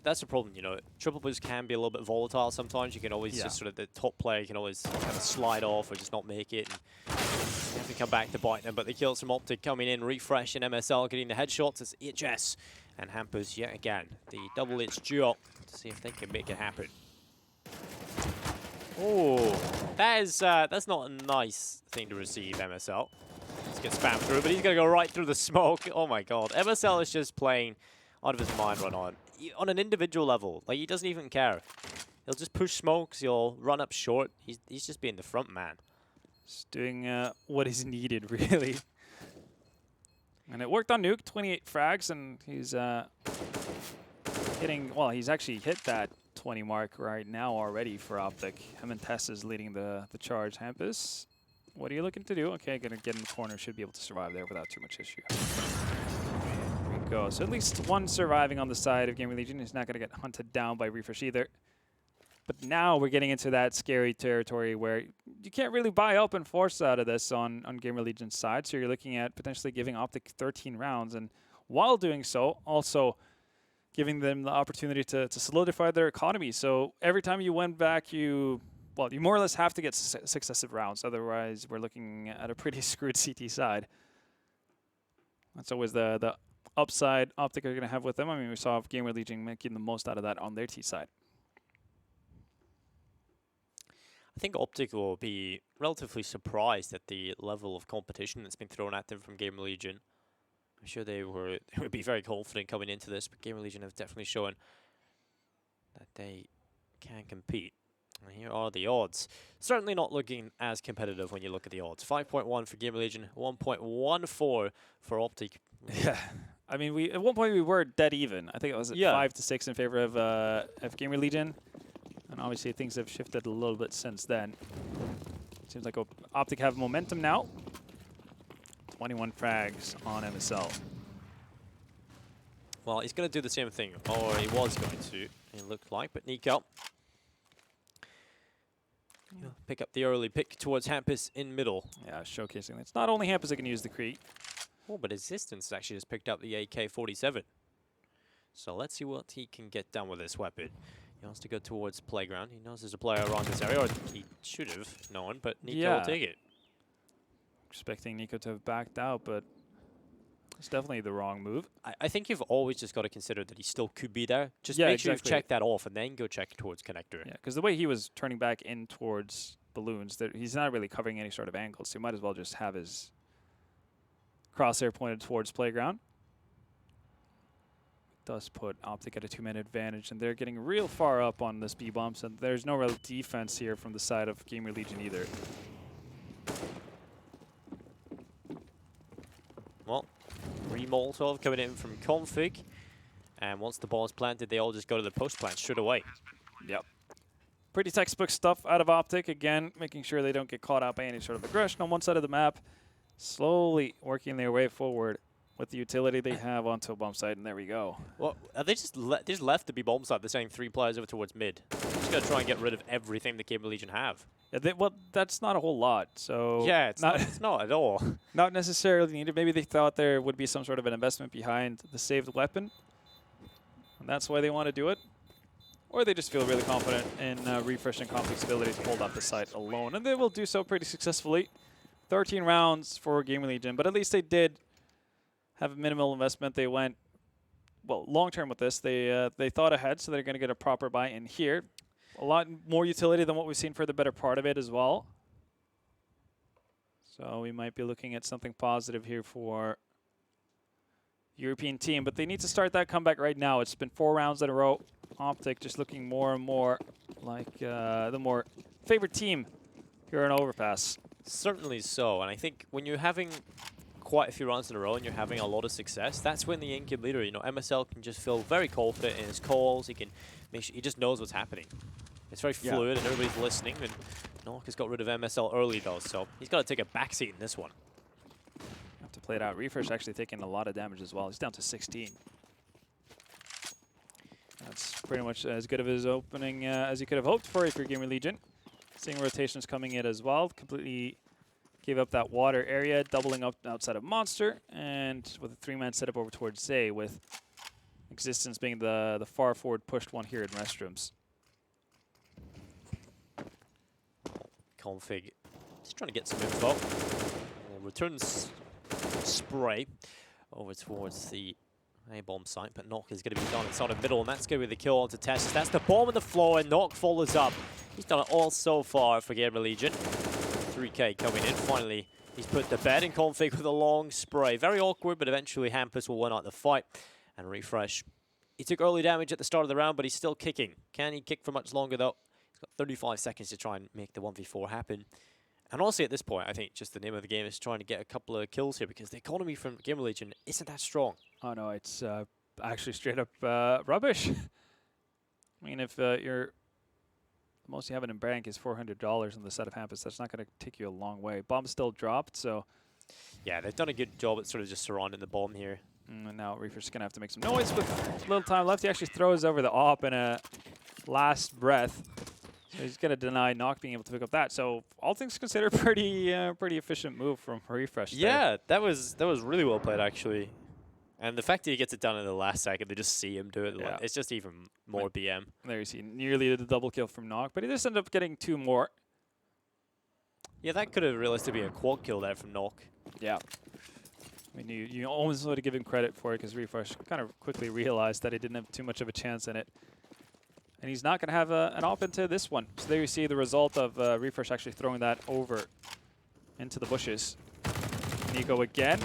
That's the problem, you know. Triple boost can be a little bit volatile sometimes. You can always just sort of, the top player can always kind of slide off or just not make it. And you have to come back to bite them. But the kills from OpTic coming in, refresh, and MSL getting the headshots. It's HS and Hampus yet again. The double hits duo to see if they can make it happen. Oh, that's not a nice thing to receive, MSL. Let's get spammed through, but he's going to go right through the smoke. Oh my god. MSL is just playing out of his mind right on an individual level. Like, he doesn't even care. He'll just push smokes, he'll run up short. He's just being the front man. Just doing what is needed, really. And it worked on Nuke, 28 frags, and he's hitting, well, he's actually hit that 20 mark right now already for OpTic. Him and Tess is leading the charge. Hampus, what are you looking to do? Okay, gonna get in the corner. Should be able to survive there without too much issue. There we go. So at least one surviving on the side of GamerLegion. He's not gonna get hunted down by Refresh either. But now we're getting into that scary territory where you can't really buy up and force out of this on GamerLegion's side. So you're looking at potentially giving OpTic 13 rounds. And while doing so, also giving them the opportunity to solidify their economy. So every time you win back, you more or less have to get successive rounds. Otherwise, we're looking at a pretty screwed CT side. That's always the upside OpTic are going to have with them. I mean, we saw GamerLegion making the most out of that on their T side. I think OpTic will be relatively surprised at the level of competition that's been thrown at them from GamerLegion. I'm sure they would be very confident coming into this, but GamerLegion have definitely shown that they can compete. And here are the odds. Certainly not looking as competitive when you look at the odds. 5.1 for GamerLegion, 1.14 for OpTic. Yeah, I mean, at one point we were dead even. I think it was at 5 to 6 in favor of GamerLegion. And obviously things have shifted a little bit since then. Seems like OpTic have momentum now. 21 frags on MSL. Well, he's going to do the same thing, or he was going to, it looked like, but Nico pick up the early pick towards Hampus in middle. Yeah, showcasing it's not only Hampus that can use the Cree. Oh, but Existence actually just picked up the AK-47. So let's see what he can get done with this weapon. He wants to go towards playground. He knows there's a player around this area, or he should have known, but Nico will take it. Expecting Nico to have backed out, but it's definitely the wrong move. I think you've always just got to consider that he still could be there. Just make sure you've checked that off and then go check towards connector. Yeah, because the way he was turning back in towards balloons, he's not really covering any sort of angles, so you might as well just have his crosshair pointed towards playground. Does put OpTic at a 2-man advantage, and they're getting real far up on this B-bomb, so there's no real defense here from the side of GamerLegion either. Well, Molotov coming in from Config, and once the ball is planted, they all just go to the post plant straight away. Yep. Pretty textbook stuff out of OpTic, again, making sure they don't get caught out by any sort of aggression on one side of the map, slowly working their way forward with the utility they have onto a bomb site, and there we go. Well, they just left the B-bomb site. They're sending 3 players over towards mid. Just going to try and get rid of everything the GamerLegion have. Yeah, well, that's not a whole lot, so... Yeah, it's not at all. Not necessarily needed. Maybe they thought there would be some sort of an investment behind the saved weapon, and that's why they want to do it. Or they just feel really confident in Refresh and Conflict's ability to hold up the site alone, and they will do so pretty successfully. 13 rounds for GamerLegion, but at least they did have a minimal investment. They went, well, long-term with this. They thought ahead, so they're going to get a proper buy-in here. A lot more utility than what we've seen for the better part of it as well. So we might be looking at something positive here for European team, but they need to start that comeback right now. It's been 4 rounds in a row. OpTic just looking more and more like the more favored team here in Overpass. Certainly so, and I think when you're having quite a few rounds in a row and you're having a lot of success, that's when the in-game leader, MSL can just feel very confident in his calls. He can make sure he just knows what's happening. It's very fluid and everybody's listening, and Nock has got rid of MSL early though, so he's got to take a backseat in this one. Have to play it out. Refresh actually taking a lot of damage as well. He's down to 16. That's pretty much as good of his opening as you could have hoped for if you're GamerLegion. Seeing rotations coming in as well. Completely gave up that water area, doubling up outside of Monster, and with a 3-man setup over towards Zay, with Existence being the far forward pushed one here in restrooms. Config just trying to get some info. Returns spray over towards the A-bomb site, but Nock is going to be done inside of middle, and that's going to be the kill onto Tessus. That's the bomb on the floor, and Nock follows up. He's done it all so far for GamerLegion. 3K coming in. Finally, he's put to bed in Config with a long spray. Very awkward, but eventually Hampus will win out the fight. And Refresh. He took early damage at the start of the round, but he's still kicking. Can he kick for much longer, though? He's got 35 seconds to try and make the 1v4 happen. And honestly, at this point, I think just the name of the game is trying to get a couple of kills here, because the economy from GamerLegion isn't that strong. Oh, no, it's actually straight up rubbish. I mean, if the most you have in bank is $400 on the set of Hampus, that's not going to take you a long way. Bomb's still dropped, so... Yeah, they've done a good job at sort of just surrounding the bomb here. And now Reefer's going to have to make some noise with little time left. He actually throws over the op in a last breath. So he's going to deny Knock being able to pick up that. So all things considered, pretty efficient move from Refresh there. Yeah, that was really well played, actually. And the fact that he gets it done in the last second, they just see him do it. Yeah. It's just even more BM. There you see, nearly the double kill from Knock, but he just ended up getting 2 more. Yeah, that could have realistically been a quad kill there from Knock. Yeah. I mean, you almost want to give him credit for it because Refresh kind of quickly realized that he didn't have too much of a chance in it. And he's not going to have an op into this one. So there you see the result of Refresh actually throwing that over into the bushes. Nico again.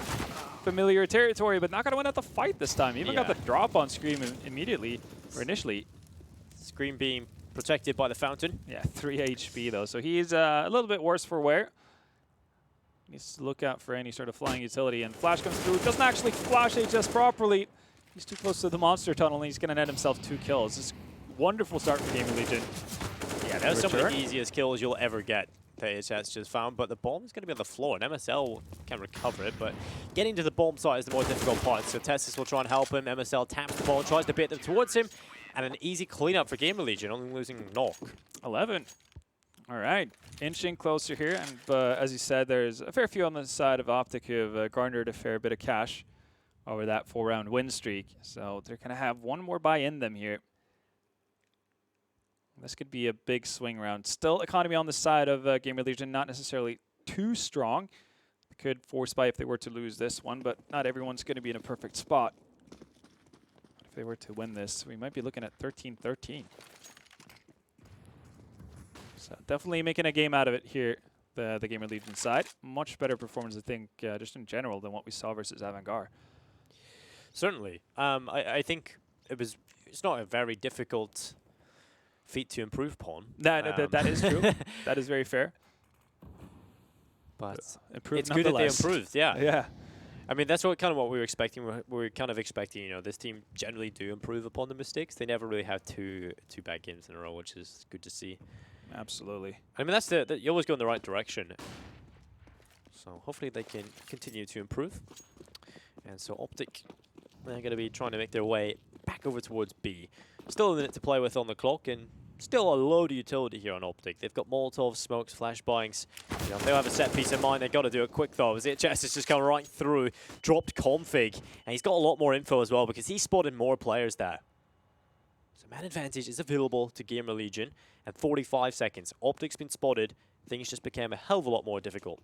Familiar territory, but not going to win out the fight this time. Even got the drop on Scream immediately, or initially. Scream being protected by the fountain. Yeah, 3 HP though, so he's a little bit worse for wear. Needs to look out for any sort of flying utility, and Flash comes through. Doesn't actually flash HS properly. He's too close to the monster tunnel, and he's going to net himself 2 kills. This is a wonderful start for GamerLegion. Yeah, that was some of the easiest kills you'll ever get that HS just found, but the bomb is going to be on the floor, and MSL can recover it, but getting to the bomb site is the more difficult part, so Tessus will try and help him. MSL taps the ball, tries to bait them towards him, and an easy cleanup for GamerLegion, only losing Knock. 11. All right, inching closer here, and as you said, there's a fair few on the side of OpTic who have garnered a fair bit of cash over that 4-round win streak, so they're going to have one more buy in them here. This could be a big swing round. Still economy on the side of GamerLegion, not necessarily too strong. Could force buy if they were to lose this one, but not everyone's going to be in a perfect spot. If they were to win this, we might be looking at 13-13. So definitely making a game out of it here, the GamerLegion side. Much better performance, I think, just in general than what we saw versus Avantgarde. Certainly. I think it's not a very difficult feat to improve upon. That is true. That is very fair. But it's good that they improved, yeah. Yeah. I mean, that's what we were expecting. We're kind of expecting, you know, this team generally do improve upon the mistakes. They never really have two bad games in a row, which is good to see. Absolutely. I mean, you always go in the right direction. So hopefully they can continue to improve. And so OpTic, they're going to be trying to make their way back over towards B. Still a minute to play with on the clock, and still a load of utility here on OpTic. They've got Molotovs, smokes, flashbangs. You know, if they have a set piece in mind, they've got to do it quick though. As HS has just come right through, dropped config, and he's got a lot more info as well because he spotted more players there. So man advantage is available to GamerLegion at 45 seconds. OpTic's been spotted. Things just became a hell of a lot more difficult.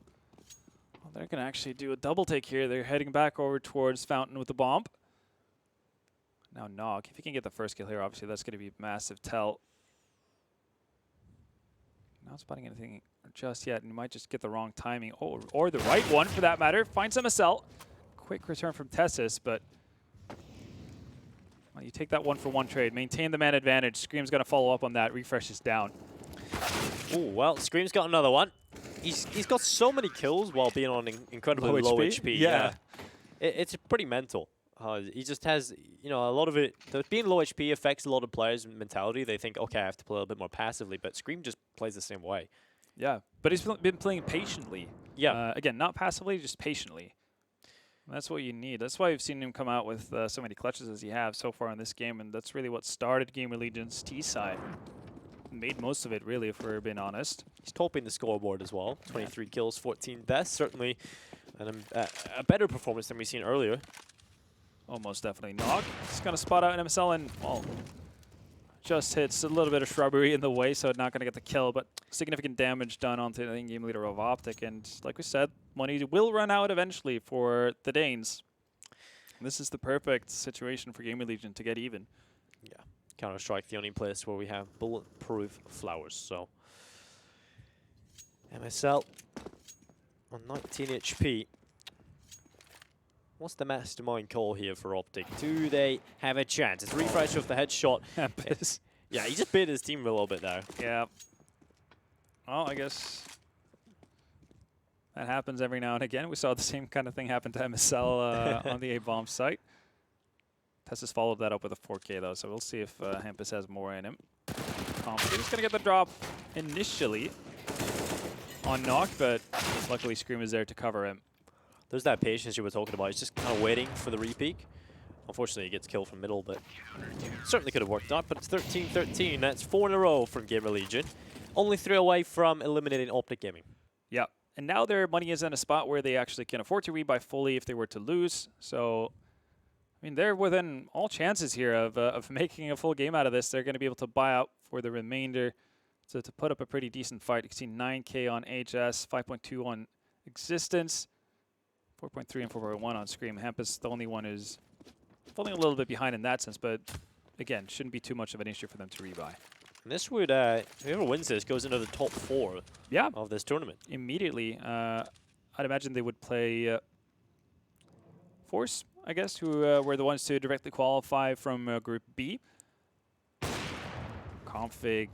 Well, they're going to actually do a double take here. They're heading back over towards Fountain with the bomb. Now Nog, if he can get the first kill here, obviously that's going to be a massive tell. Not spotting anything just yet, and he might just get the wrong timing. Oh, or the right one, for that matter. Finds MSL. Quick return from Tessus, but well, you take that 1-for-1 trade. Maintain the man advantage. Scream's going to follow up on that. Refresh is down. Oh, well, Scream's got another one. He's got so many kills while being on incredibly low HP. Yeah. It's pretty mental. He just has, you know, a lot of it. Being low HP affects a lot of players' mentality. They think, okay, I have to play a little bit more passively, but Scream just plays the same way. Yeah, but he's been playing patiently. Yeah. Again, not passively, just patiently. And that's what you need. That's why we've seen him come out with so many clutches as he has so far in this game, and that's really what started GamerLegion's T side. Made most of it, really, if we're being honest. He's topping the scoreboard as well. 23 kills, 14 deaths. Certainly a better performance than we've seen earlier. Almost definitely. Nog is going to spot out an MSL and, well, just hits a little bit of shrubbery in the way, so not going to get the kill, but significant damage done onto the game leader of OpTic. And like we said, money will run out eventually for the Danes. This is the perfect situation for GamerLegion to get even. Yeah. Counter-Strike, the only place where we have bulletproof flowers. So MSL on 19 HP. What's the mastermind call here for OpTic? Do they have a chance? It's Refresh with the headshot. Yeah, he just bit his team a little bit there. Yeah. Well, I guess that happens every now and again. We saw the same kind of thing happen to MSL on the A-bomb site. Tessus followed that up with a 4K though, so we'll see if Hampus has more in him. He's gonna get the drop initially on Knock, but luckily Scream is there to cover him. There's that patience you were talking about. He's just kind of waiting for the repeak. Unfortunately, he gets killed from middle, but certainly could have worked out. But it's 13-13. That's 4 in a row from GamerLegion. Only 3 away from eliminating OpTic Gaming. Yeah, and now their money is in a spot where they actually can afford to rebuy fully if they were to lose. So, I mean, they're within all chances here of making a full game out of this. They're going to be able to buy out for the remainder to put up a pretty decent fight. You can see 9K on HS, 5.2 on Existence, 4.3 and 4.1 on Scream. Hampus, the only one who's falling a little bit behind in that sense, but again, shouldn't be too much of an issue for them to rebuy. And this would, whoever wins this goes into the top 4 of this tournament. Immediately. I'd imagine they would play Force, I guess, who were the ones to directly qualify from Group B. Config,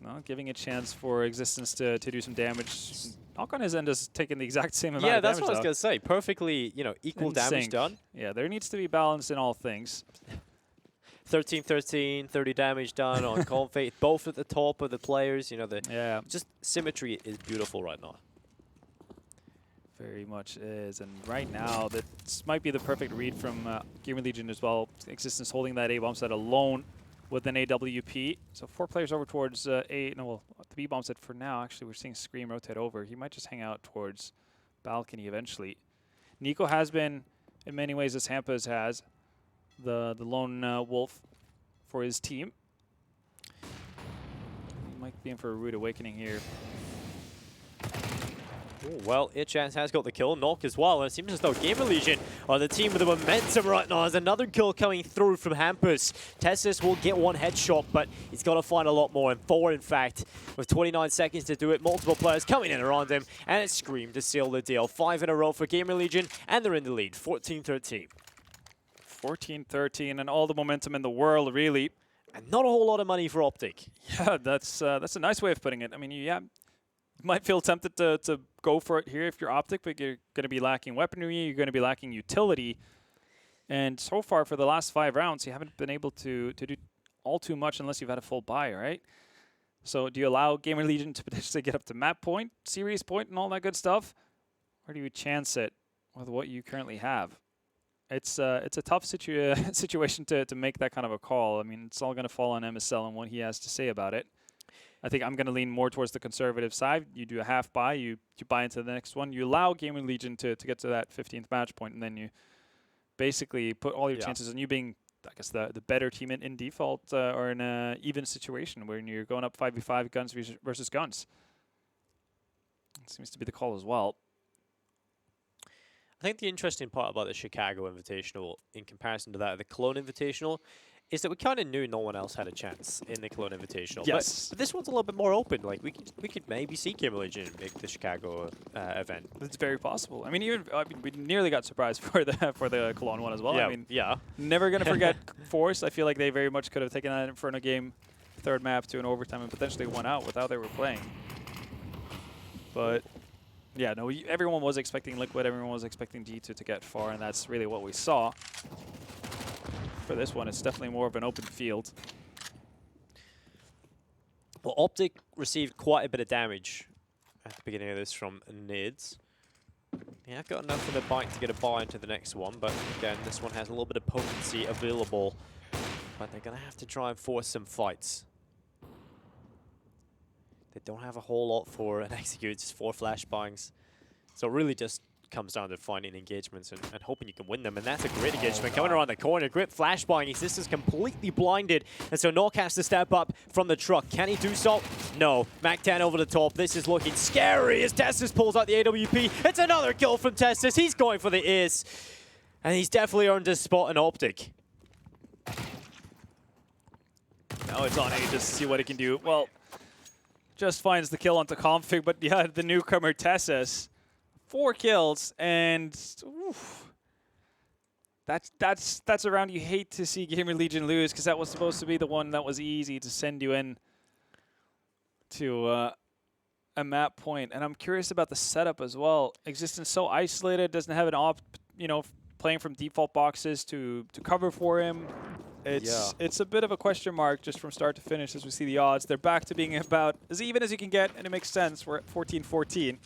well, giving a chance for Existence to do some damage. Knock on his end is taking the exact same amount of damage. Yeah, that's what I was going to say. Perfectly, equal damage done. Yeah, there needs to be balance in all things. 13-13, 30 damage done on Config, both at the top of the players. Just symmetry is beautiful right now. Very much is, and right now this might be the perfect read from GamerLegion as well. Existence holding that A bomb set alone with an AWP. So 4 players over towards A. No, well, the B bomb set for now. Actually, we're seeing Scream rotate over. He might just hang out towards balcony eventually. Nico has been, in many ways, as Hampus has, the lone wolf for his team. He might be in for a rude awakening here. Ooh, well, ichance has got the kill, Knock as well, and it seems as though GamerLegion are the team with the momentum right now. There's another kill coming through from Hampus. Tessus will get 1 headshot, but he's got to find a lot more, and 4 in fact, with 29 seconds to do it. Multiple players coming in around him, and it's Scream to seal the deal. 5 in a row for GamerLegion, and they're in the lead, 14-13. 14-13, and all the momentum in the world, really. And not a whole lot of money for OpTic. Yeah, that's a nice way of putting it. I mean, you might feel tempted to go for it here if you're OpTic, but you're going to be lacking weaponry, you're going to be lacking utility. And so far, for the last 5 rounds, you haven't been able to do all too much unless you've had a full buy, right? So do you allow GamerLegion to potentially get up to map point, series point, and all that good stuff? Or do you chance it with what you currently have? It's a tough situation to make that kind of a call. I mean, it's all going to fall on MSL and what he has to say about it. I think I'm going to lean more towards the conservative side. You do a half buy, you buy into the next one. You allow GamerLegion to get to that 15th match point, and then you basically put all your chances on you being, I guess, the better team in default or in an even situation where you're going up 5v5 guns versus guns. It seems to be the call as well. I think the interesting part about the Chicago Invitational in comparison to that of the Cologne Invitational is that we kind of knew no one else had a chance in the Cologne Invitational. Yes. But this one's a little bit more open. Like, we could maybe see GamerLegion make the Chicago event. It's very possible. I mean, we nearly got surprised for the Cologne one as well. Yeah, I mean, yeah. Never going to forget Force. I feel like they very much could have taken that Inferno game, 3rd map to an overtime and potentially won out with how they were playing. But yeah, no, everyone was expecting Liquid, everyone was expecting G2 to get far, and that's really what we saw. For this one, it's definitely more of an open field. Well, OpTic received quite a bit of damage at the beginning of this from Nids. Yeah, I've got enough of the bike to get a buy into the next one, but again, this one has a little bit of potency available. But they're going to have to try and force some fights. They don't have a whole lot for an execute, just 4 flashbangs. So it really just comes down to finding engagements and hoping you can win them. And that's a great engagement coming around the corner. Great flashbang. Existence completely blinded. And so Knock has to step up from the truck. Can he do so? No. Mac 10 over the top. This is looking scary as Tessus pulls out the AWP. It's another kill from Tessus. He's going for the ace. And he's definitely earned his spot in OpTic. Now it's on Aegis to see what he can do. Well, just finds the kill onto Config, but yeah, the newcomer Tessus. 4 kills, and oof, that's a round you hate to see GamerLegion lose, because that was supposed to be the one that was easy to send you in to a map point. And I'm curious about the setup as well. Existence so isolated, doesn't have an playing from default boxes to cover for him. It's a bit of a question mark just from start to finish as we see the odds. They're back to being about as even as you can get, and it makes sense. We're at 14-14.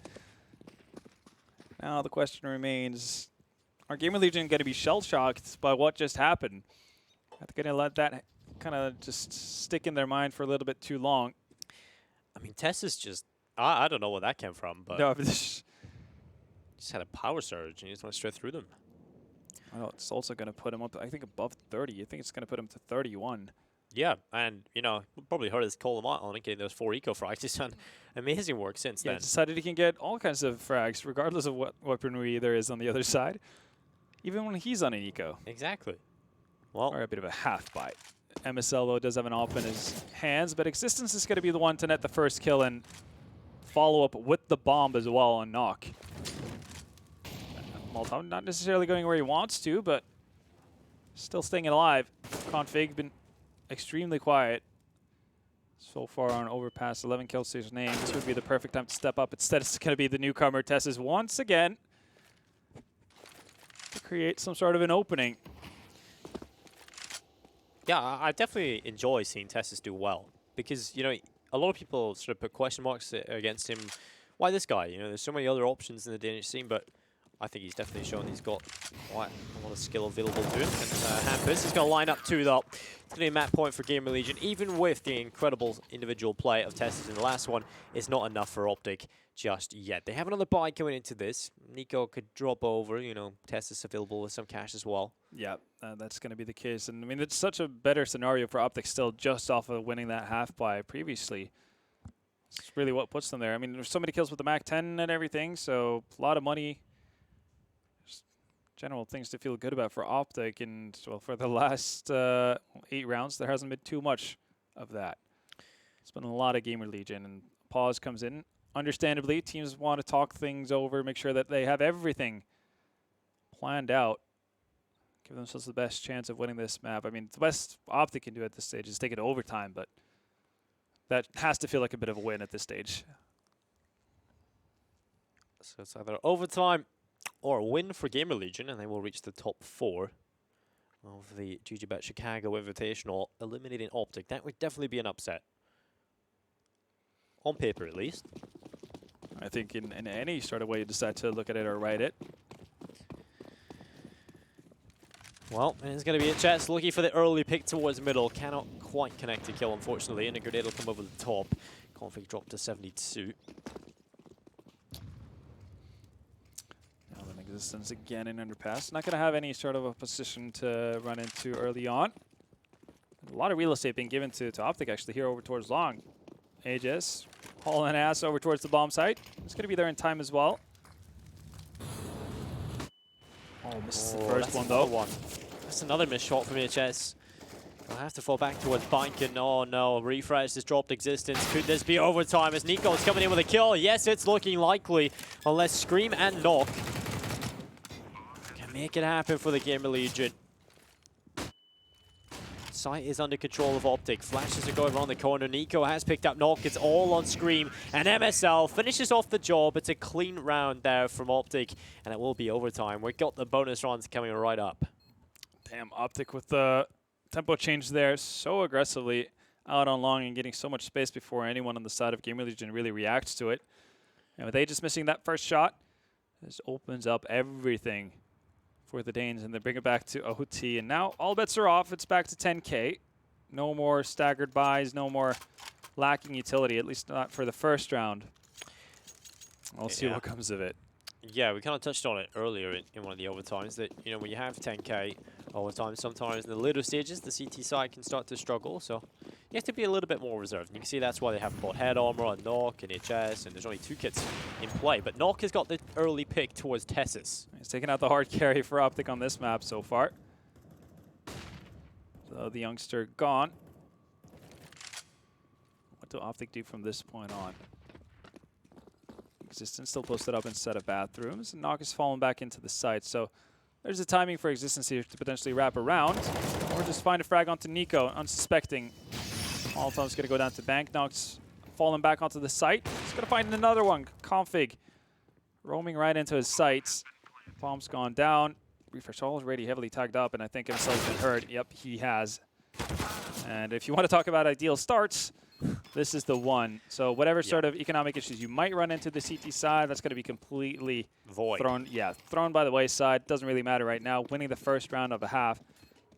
Now the question remains, are GamerLegion going to be shell-shocked by what just happened? Are they going to let that kind of just stick in their mind for a little bit too long? I mean, Tess is just... I don't know where that came from, but... No, just had a power surge, and he just went straight through them. Well, it's also going to put him up, I think, above 30. I think it's going to put him to 31. Yeah, and, you know, probably heard us call him out on it, getting those 4 eco frags. He's done amazing work since then. Decided he can get all kinds of frags, regardless of what weaponry there is on the other side, even when he's on an eco. Exactly. Well, or a bit of a half bite. MSL, though, does have an AWP in his hands, but Existence is going to be the one to net the first kill and follow up with the bomb as well on Knock. Molotov not necessarily going where he wants to, but still staying alive. Config been extremely quiet so far on Overpass. 11 kills to his name. This would be the perfect time to step up. Instead, it's going to be the newcomer, Tessus, once again to create some sort of an opening. Yeah, I definitely enjoy seeing Tessus do well because, you know, a lot of people sort of put question marks against him. Why this guy? You know, there's so many other options in the Danish scene, but I think he's definitely shown he's got quite a lot of skill available to him. And Hampus is going to line up 2 though. It's going to be a map point for GamerLegion. Even with the incredible individual play of Tessus in the last one, it's not enough for OpTic just yet. They have another buy going into this. Nico could drop over, you know, Tessus available with some cash as well. Yeah, that's going to be the case. And I mean, it's such a better scenario for OpTic still just off of winning that half buy previously. It's really what puts them there. I mean, there's so many kills with the Mac 10 and everything, so a lot of money. General things to feel good about for OpTic, and well, for the last 8 rounds, there hasn't been too much of that. It's been a lot of GamerLegion, and pause comes in. Understandably, teams want to talk things over, make sure that they have everything planned out, give themselves the best chance of winning this map. I mean, the best OpTic can do at this stage is take it to overtime, but that has to feel like a bit of a win at this stage. So it's either overtime or a win for GamerLegion, and they will reach the top 4 of the GG.Bet Chicago Invitational, eliminating OpTic. That would definitely be an upset. On paper, at least. I think in any sort of way you decide to look at it or write it. Well, it's going to be a chance looking for the early pick towards middle. Cannot quite connect to kill, unfortunately, and a grenade will come over the top. Config dropped to 72. Existence again in Underpass. Not going to have any sort of a position to run into early on. A lot of real estate being given to OpTic actually here over towards long. Aegis hauling ass over towards the bomb site. It's going to be there in time as well. Oh, misses the first one though. That's another missed shot from HS. I'll have to fall back towards Banken. Oh no, refresh has dropped Existence. Could this be overtime as Nico's coming in with a kill? Yes, it's looking likely, unless Scream and Knock can make it happen for the GamerLegion. Site is under control of OpTic. Flashes are going around the corner. Nico has picked up Knock. It's all on Scream. And MSL finishes off the job. It's a clean round there from OpTic, and it will be overtime. We've got the bonus rounds coming right up. Damn, OpTic with the tempo change there so aggressively out on long and getting so much space before anyone on the side of GamerLegion really reacts to it. And with Aegis missing that first shot, this opens up everything for the Danes, and they bring it back to OT. And now all bets are off. It's back to 10K. No more staggered buys, no more lacking utility, at least not for the first round. We'll see what comes of it. Yeah, we kind of touched on it earlier in one of the overtimes that, you know, when you have 10K overtime, sometimes in the later stages, the CT side can start to struggle. So you have to be a little bit more reserved. And you can see that's why they haven't bought head armor on Knock and HS, and there's only 2 kits in play. But Knock has got the early pick towards Tessus. He's taking out the hard carry for OpTic on this map so far. So the youngster gone. What do OpTic do from this point on? Existence still posted up inside of bathrooms, and Knock has fallen back into the site. So there's a timing for Existence here to potentially wrap around, or just find a frag onto Nico, unsuspecting. Molotov's going to go down to Bank. Knock's fallen back onto the site. He's going to find another one. Config roaming right into his sights. Bomb's gone down. Refresh already heavily tagged up, and I think himself's been hurt. Yep, he has. And if you want to talk about ideal starts, this is the one. So whatever sort of economic issues you might run into the CT side, that's going to be completely thrown by the wayside. Doesn't really matter right now. Winning the first round of a half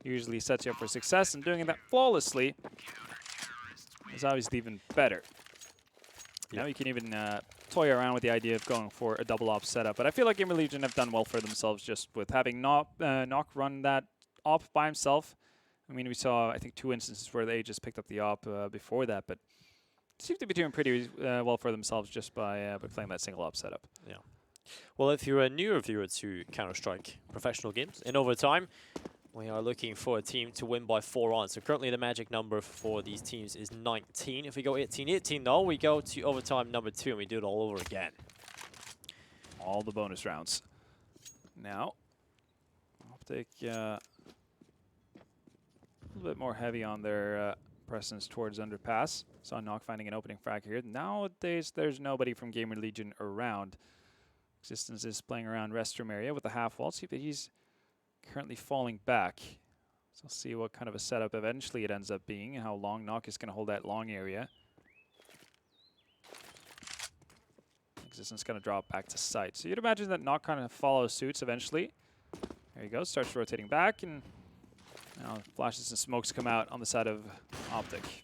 usually sets you up for success, and doing that flawlessly is obviously even better. Now you can even toy around with the idea of going for a double op setup. But I feel like GamerLegion have done well for themselves just with having Nock run that op by himself. I mean, we saw, I think, 2 instances where they just picked up the op before that, but seem to be doing pretty well for themselves just by playing that single op setup. Yeah. Well, if you're a newer viewer to Counter-Strike professional games, in overtime, we are looking for a team to win by 4 rounds. So currently the magic number for these teams is 19. If we go 18-18 though, we go to overtime number 2 and we do it all over again. All the bonus rounds. Now, OpTic a little bit more heavy on their presence towards Underpass. Saw Nock finding an opening frag here. Nowadays, there's nobody from GamerLegion around. Existence is playing around restroom area with the half wall. See that he's currently falling back. So we'll see what kind of a setup eventually it ends up being, how long Nock is going to hold that long area. Existence going to drop back to site. So you'd imagine that Nock kind of follows suits eventually. There he goes, starts rotating back, and now flashes and smokes come out on the side of OpTic.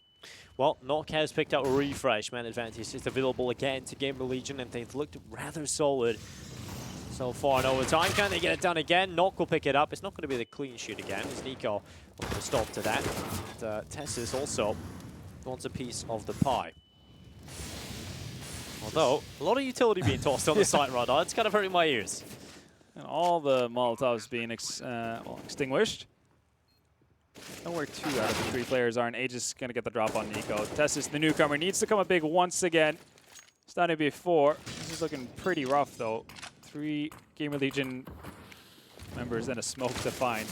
Well, Nock has picked up a refresh. Man advantage is available again to GamerLegion, and they've looked rather solid so far in overtime. Can they get it done again? Nock will pick it up. It's not going to be the clean sheet again, as Nico will put a stop to that. And Tessis also wants a piece of the pie. Although, a lot of utility being tossed on the site right now. It's kind of hurting my ears. And all the Molotovs being extinguished. Nowhere 2 out of the 3 players are, and Age is going to get the drop on Nico. Tessis, the newcomer, needs to come up big once again. It's done it before. This is looking pretty rough, though. 3 GamerLegion members and a smoke to find.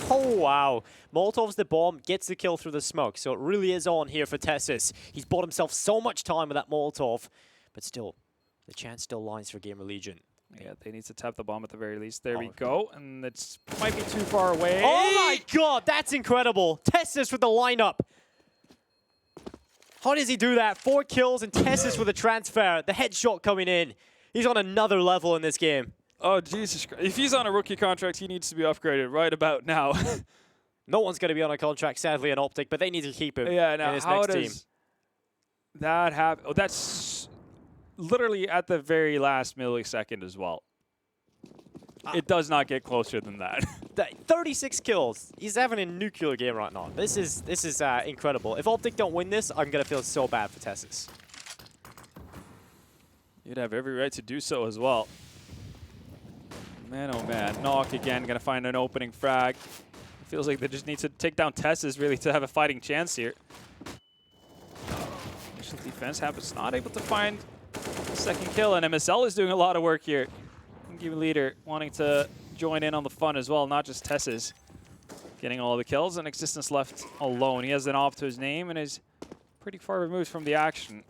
Oh, wow. Molotov's the bomb, gets the kill through the smoke, so it really is on here for Tessis. He's bought himself so much time with that Molotov, but still, the chance still lies for GamerLegion. Yeah, they need to tap the bomb at the very least. There we go, and it might be too far away. Oh my god, that's incredible. Tessis with the lineup. How does he do that? 4 kills and Tessis with a transfer. The headshot coming in. He's on another level in this game. Oh, Jesus Christ. If he's on a rookie contract, he needs to be upgraded right about now. No one's going to be on a contract, sadly, in OpTic, but they need to keep him in his how next team. Does that happen? Oh, that's literally at the very last millisecond as well. It does not get closer than that. 36 kills. He's having a nuclear game right now. This is incredible. If OpTic don't win this, I'm going to feel so bad for Tessis. You'd have every right to do so as well. Man, oh man. Nock again, going to find an opening frag. It feels like they just need to take down Tessis really to have a fighting chance here. Initial defense happens, not able to find the second kill, and MSL is doing a lot of work here. Game leader wanting to join in on the fun as well, not just Tessis getting all the kills, and Existence left alone. He has an op to his name and is pretty far removed from the action.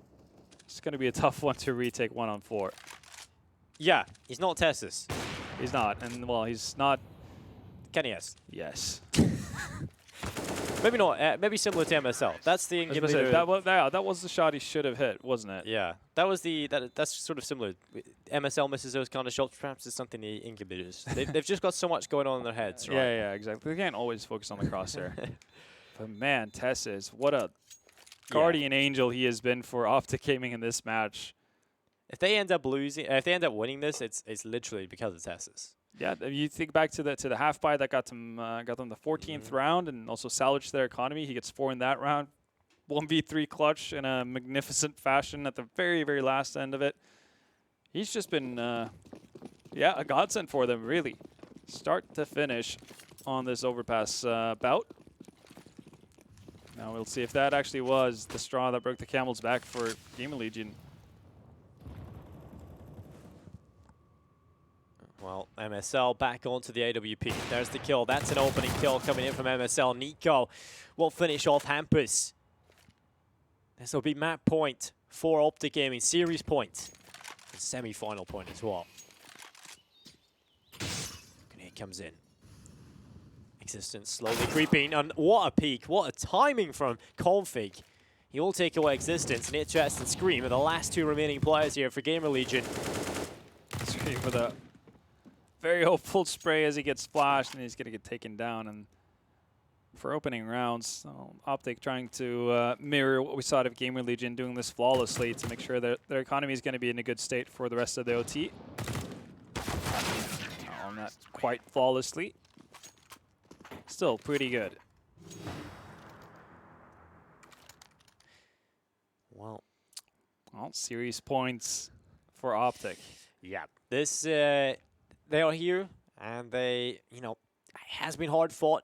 It's going to be a tough one to retake 1-on-4. Yeah, he's not Tessis. He's not, and well, he's not. Kenny S. Yes. Maybe not. Maybe similar to MSL. That's the that was the shot he should have hit, wasn't it? Yeah, that was that's sort of similar. MSL misses those kind of shots. Perhaps it's something the incubators. They've just got so much going on in their heads, right? Yeah, exactly. They can't always focus on the crosshair. But man, Tessis, what a guardian angel he has been for OpTic Gaming in this match. If they end up losing, if they end up winning this, it's literally because of Tessis. Yeah, you think back to the half buy that got them the 14th round and also salvaged their economy. He gets 4 in that round, 1v3 clutch in a magnificent fashion at the very, very last end of it. He's just been, a godsend for them, really, start to finish on this Overpass bout. Now we'll see if that actually was the straw that broke the camel's back for GamerLegion. Well, MSL back onto the AWP. There's the kill. That's an opening kill coming in from MSL. Nico will finish off Hampus. This will be map point for OpTic Gaming. Series point. And semi-final point as well. Gonna peek comes in. Existence slowly creeping, and what a peek, what a timing from Config. He will take away Existence, and HS and Scream are the last two remaining players here for GamerLegion. Scream with a very hopeful spray as he gets splashed, and he's going to get taken down. And for opening rounds, OpTic trying to mirror what we saw out of GamerLegion, doing this flawlessly to make sure that their economy is going to be in a good state for the rest of the OT. Not quite flawlessly. Still pretty good. Well, series points for OpTic. Yeah, this they are here, and they, you know, it has been hard fought.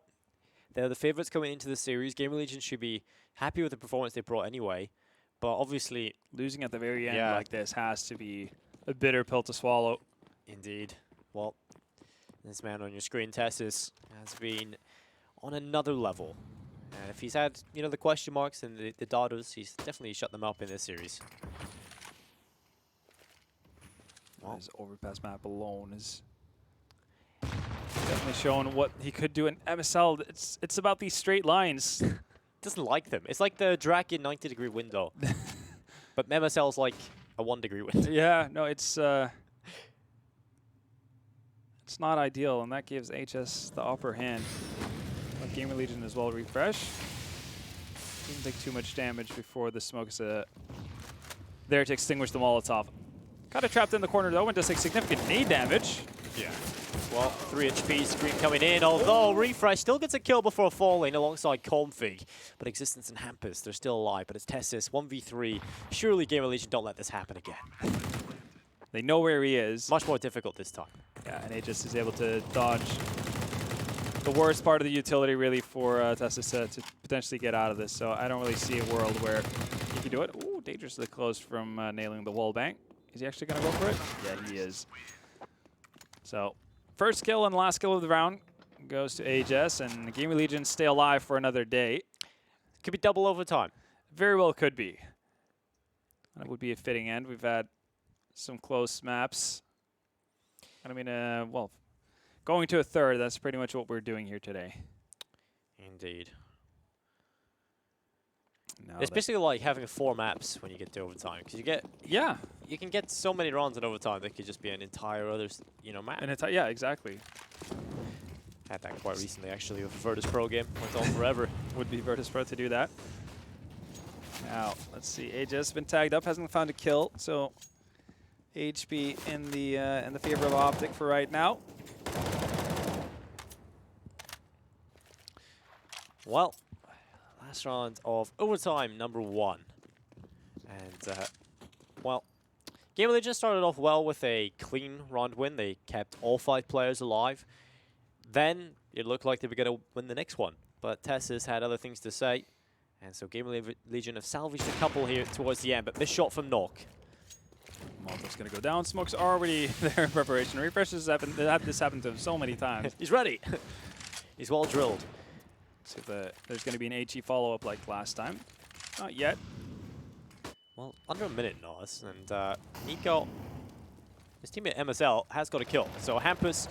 They're the favorites coming into the series. GamerLegion should be happy with the performance they brought anyway, but obviously losing at the very end like this has to be a bitter pill to swallow. Indeed. Well, this man on your screen, Tessus, has been on another level. And if he's had, you know, the question marks and the doubters, he's definitely shut them up in this series. Well, his Overpass map alone is definitely showing what he could do in MSL. It's about these straight lines. Doesn't like them. It's like the Draken 90-degree window. But MSL's like a 1-degree window. Yeah, no, it's not ideal, and that gives HS the upper hand. Let GamerLegion as well refresh. Doesn't take too much damage before the smoke's there to extinguish the Molotov. Kind of trapped in the corner though, and does take significant nade damage. Yeah. Well, 3 HP, Scream coming in, although Refresh still gets a kill before falling alongside Config. But Existence and Hampus, they're still alive, but it's Tessus, 1v3. Surely GamerLegion don't let this happen again. They know where he is. Much more difficult this time. Yeah, and Aegis is able to dodge the worst part of the utility, really, for Tessus to potentially get out of this. So I don't really see a world where he can do it. Ooh, dangerously close from nailing the wall bang. Is he actually going to go for it? Yeah, he is. So first kill and last kill of the round goes to Aegis, and GamerLegion stay alive for another day. Could be double overtime. Very well could be. That would be a fitting end. We've had some close maps. I mean, well, going to a third, that's pretty much what we're doing here today. Indeed. No, it's basically like having 4 maps when you get to overtime, because you get you can get so many rounds in overtime that could just be an entire other map. And yeah, exactly. Had that quite recently actually with a Virtus Pro game. Went on forever. Would be Virtus Pro to do that. Now let's see. Aegis has been tagged up, hasn't found a kill, so HP in the favor of OpTic for right now. Well, last round of overtime number 1. And, well, GamerLegion started off well with a clean round win. They kept all 5 players alive. Then it looked like they were going to win the next one. But Tessus had other things to say. And so GamerLegion have salvaged a couple here towards the end. But missed shot from Knock. Molotov's going to go down. Smoke's already there in preparation. Refreshes have had this happen to him so many times. He's ready. He's well drilled. See if there's going to be an HE follow-up like last time. Not yet. Well, under a minute, Nas. And Nico, his teammate MSL, has got a kill. So Hampus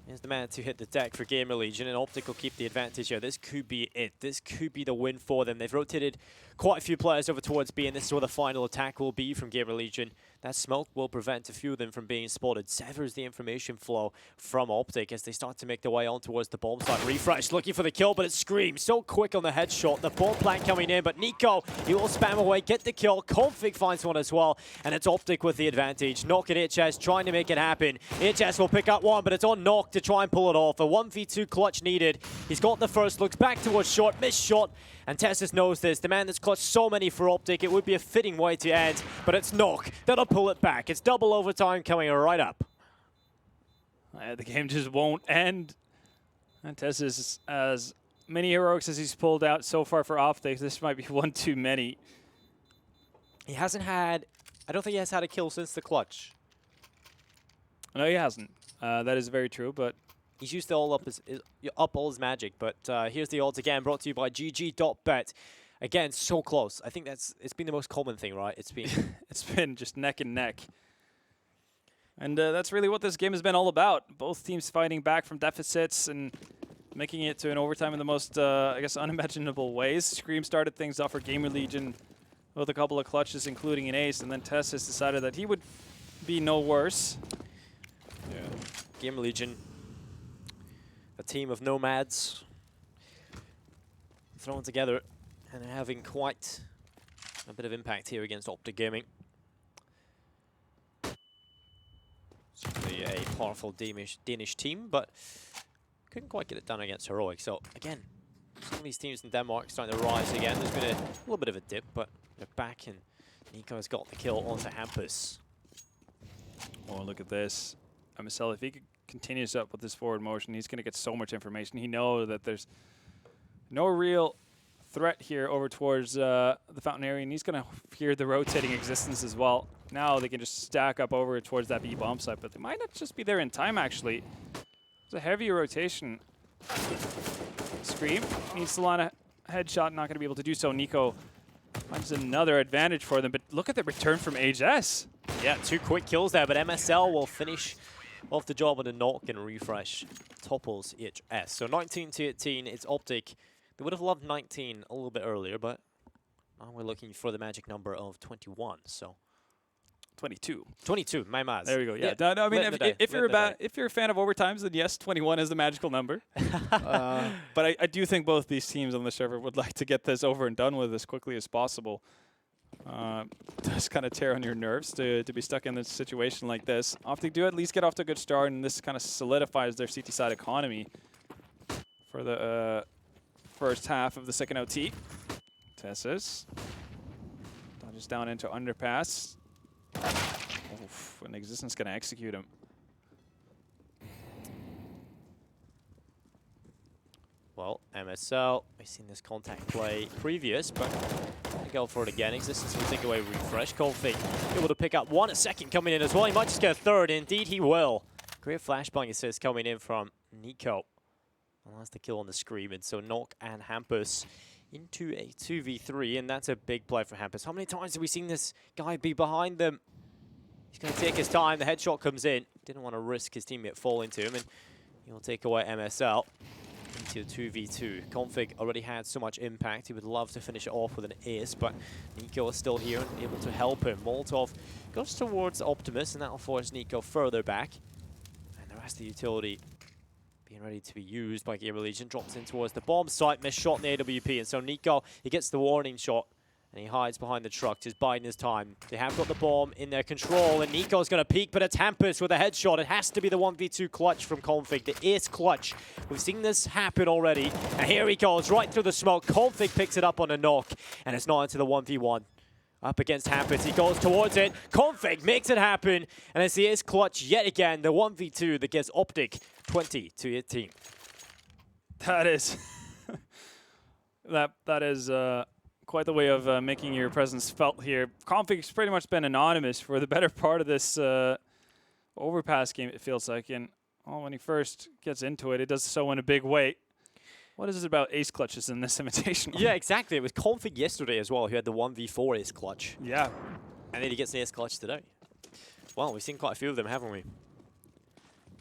is the man to hit the deck for GamerLegion, and OpTic will keep the advantage here. This could be it. This could be the win for them. They've rotated quite a few players over towards B, and this is where the final attack will be from GamerLegion. That smoke will prevent a few of them from being spotted. Severs the information flow from OpTic as they start to make their way on towards the bomb site. Refresh looking for the kill, but it screams so quick on the headshot. The bomb plant coming in, but Nico, he will spam away, get the kill. Config finds one as well, and it's OpTic with the advantage. Knock and HS trying to make it happen. HS will pick up one, but it's on Knock to try and pull it off. A 1v2 clutch needed. He's got the first, looks back towards short, missed shot, and Tessus knows this. The man that's clutched so many for OpTic, it would be a fitting way to end, but it's Knock that'll pull it back. It's double overtime coming right up. The game just won't end. And Tessus, as many heroics as he's pulled out so far for OpTic, this might be one too many. He hasn't had, I don't think he has had a kill since the clutch. No, he hasn't. That is very true, but he's used all up all his magic. But here's the odds again, brought to you by GG.Bet. Again, so close. I think it's been the most common thing, right? It's been it's been just neck and neck. And that's really what this game has been all about. Both teams fighting back from deficits and making it to an overtime in the most, I guess, unimaginable ways. Scream started things off for GamerLegion with a couple of clutches, including an ace, and then Tess has decided that he would be no worse. Yeah. GamerLegion, a team of nomads thrown together and having quite a bit of impact here against OpTic Gaming. Certainly a powerful Danish team, but couldn't quite get it done against Heroic. So again, some of these teams in Denmark starting to rise again. There's been a little bit of a dip, but they're back, and Nico has got the kill onto Hampus. Oh, look at this. Marcel, if he continues up with this forward motion, he's going to get so much information. He knows that there's no real threat here over towards the fountain area, and he's going to hear the rotating existence as well. Now they can just stack up over towards that B bomb site, but they might not just be there in time, actually. It's a heavy rotation. Scream needs to land a headshot, not going to be able to do so. Nico finds another advantage for them, but look at the return from HS. Yeah, 2 quick kills there, but MSL will finish off the job with a knock and refresh. Topples HS. So 19-18, it's OpTic. They would have loved 19 a little bit earlier, but now we're looking for the magic number of 21. So 22. 22, my maths. There we go. Yeah. No, I mean, if you're a fan of overtimes, then yes, 21 is the magical number. But I do think both these teams on the server would like to get this over and done with as quickly as possible. Does kind of tear on your nerves to be stuck in this situation like this. OpTic do at least get off to a good start, and this kind of solidifies their CT side economy for the first half of the second OT. Tessus dodges down into underpass. Oof, and Existence going to execute him. Well, MSL, we've seen this contact play previous, but go for it again. Existence will take away refresh. Config able to pick up one, a second coming in as well. He might just get a third. Indeed, he will. Great flashbang assist coming in from Nico. And that's the kill on the Scream. And so Knock and Hampus into a 2v3, and that's a big play for Hampus. How many times have we seen this guy be behind them? He's going to take his time. The headshot comes in. Didn't want to risk his teammate falling to him, and he'll take away MSL into 2v2. Config already had so much impact. He would love to finish it off with an ace, but Nico is still here and able to help him. Molotov goes towards Optimus, and that'll force Nico further back. And the rest of the utility being ready to be used by GamerLegion. Drops in towards the bomb site, missed shot in the AWP, and so Nico, he gets the warning shot, and he hides behind the truck, just biding his time. They have got the bomb in their control, and Nico's going to peek, but it's Hampus with a headshot. It has to be the 1v2 clutch from Config, the ace clutch. We've seen this happen already, and here he goes, right through the smoke. Config picks it up on a knock, and it's not into the 1v1. Up against Hampus, he goes towards it. Config makes it happen, and it's the ace clutch yet again, the 1v2 that gives OpTic 20-18. That is that is quite the way of making your presence felt here. Config's pretty much been anonymous for the better part of this Overpass game, it feels like. And when he first gets into it, it does so in a big way. What is it about ace clutches in this invitation? Yeah, exactly. It was Config yesterday as well, who had the 1v4 ace clutch. Yeah. And then he gets an ace clutch today. Well, we've seen quite a few of them, haven't we?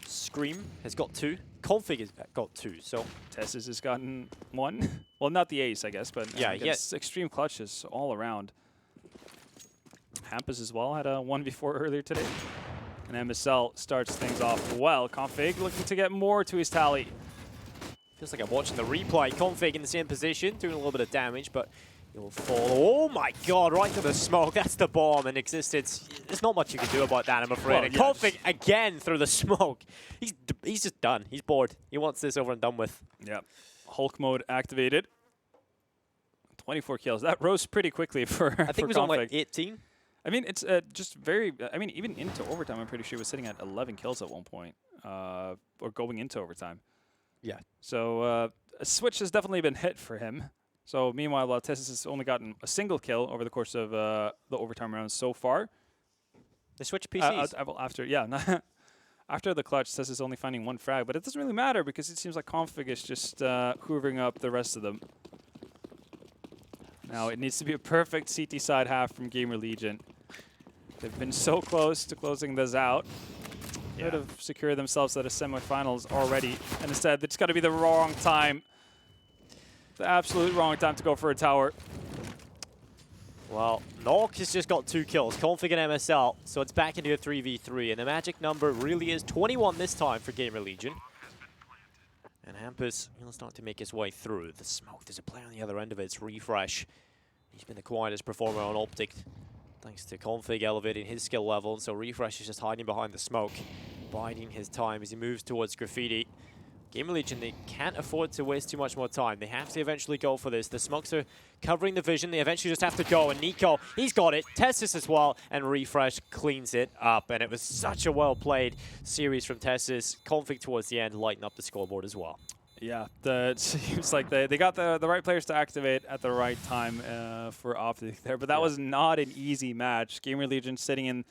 Scream has got 2. Config has got 2, so... Tessus has gotten 1. Well, not the ace, I guess, but yeah, yes, extreme clutches all around. Hampus as well had a 1v4 earlier today. And MSL starts things off well. Config looking to get more to his tally. Feels like I'm watching the replay. Config in the same position, doing a little bit of damage, but he'll fall. Oh my god, right to the smoke. That's the bomb in Existence. There's not much you can do about that, I'm afraid. Well, and Config again through the smoke. He's just done. He's bored. He wants this over and done with. Yep. Hulk mode activated. 24 kills. That rose pretty quickly for I think it was Config. on like 18. I mean, it's just very... I mean, even into overtime, I'm pretty sure he was sitting at 11 kills at one point. Or going into overtime. Yeah. So a switch has definitely been hit for him. So meanwhile, Tessus has only gotten a single kill over the course of the overtime rounds so far. They switch PCs. After the clutch, Tessus is only finding 1 frag, but it doesn't really matter because it seems like Config is just hoovering up the rest of them. Now it needs to be a perfect CT side half from GamerLegion. They've been so close to closing this out. could have secured themselves at the semifinals already, and instead it's got to be the wrong time. The absolute wrong time to go for a tower. Well, Nork has just got 2 kills, Config and MSL, so it's back into a 3v3, and the magic number really is 21 this time for GamerLegion. And Hampus, he'll start to make his way through the smoke. There's a player on the other end of it, it's Refresh. He's been the quietest performer on OpTic, thanks to Config elevating his skill level, and so Refresh is just hiding behind the smoke, biding his time as he moves towards Graffiti. GamerLegion, they can't afford to waste too much more time. They have to eventually go for this. The smokes are covering the vision. They eventually just have to go. And Nico, he's got it. Tessis as well. And Refresh cleans it up. And it was such a well-played series from Tessis. Config towards the end, lighting up the scoreboard as well. Yeah, it seems like they got the right players to activate at the right time for OpTic there. But that was not an easy match. GamerLegion sitting in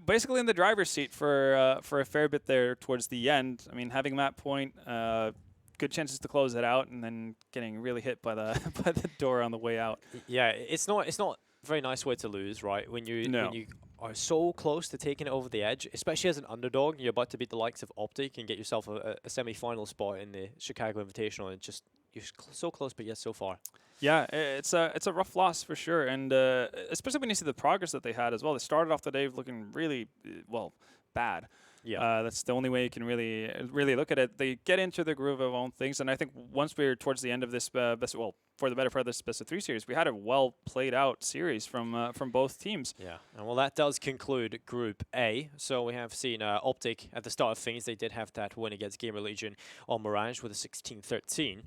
basically in the driver's seat for a fair bit there towards the end. I mean, having Matt point, good chances to close it out, and then getting really hit by the by the door on the way out. Yeah, it's not a very nice way to lose, right? When you are so close to taking it over the edge, especially as an underdog, you're about to beat the likes of OpTic and get yourself a semi-final spot in the Chicago Invitational, and just you're so close, but yet so far. Yeah, it's a rough loss for sure, and especially when you see the progress that they had as well. They started off the day looking really, bad. Yeah, that's the only way you can really look at it. They get into the groove of own things, and I think once we're towards the end of this for the better part of this best of 3 series, we had a well played out series from both teams. Yeah, and well, that does conclude Group A. So we have seen OpTic at the start of things. They did have that win against GamerLegion on Mirage with a 16-13.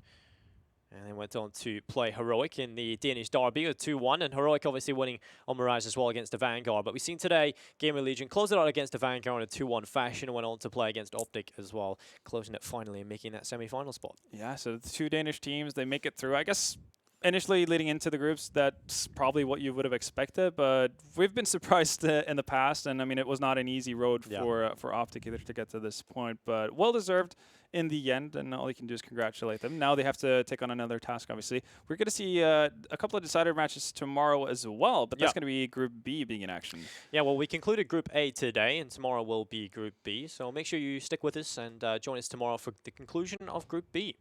And they went on to play Heroic in the Danish Derby with 2-1, and Heroic obviously winning on Mirage as well against the Vanguard. But we've seen today GamerLegion close it out against the Vanguard in a 2-1 fashion, and went on to play against OpTic as well, closing it finally and making that semi-final spot. Yeah, so the 2 Danish teams, they make it through. I guess initially leading into the groups, that's probably what you would have expected, but we've been surprised in the past, and I mean, it was not an easy road for OpTic either to get to this point, but well-deserved in the end, and all you can do is congratulate them. Now they have to take on another task, obviously. We're going to see a couple of decider matches tomorrow as well, but that's going to be Group B being in action. Yeah, well, we concluded Group A today, and tomorrow will be Group B, so make sure you stick with us and join us tomorrow for the conclusion of Group B.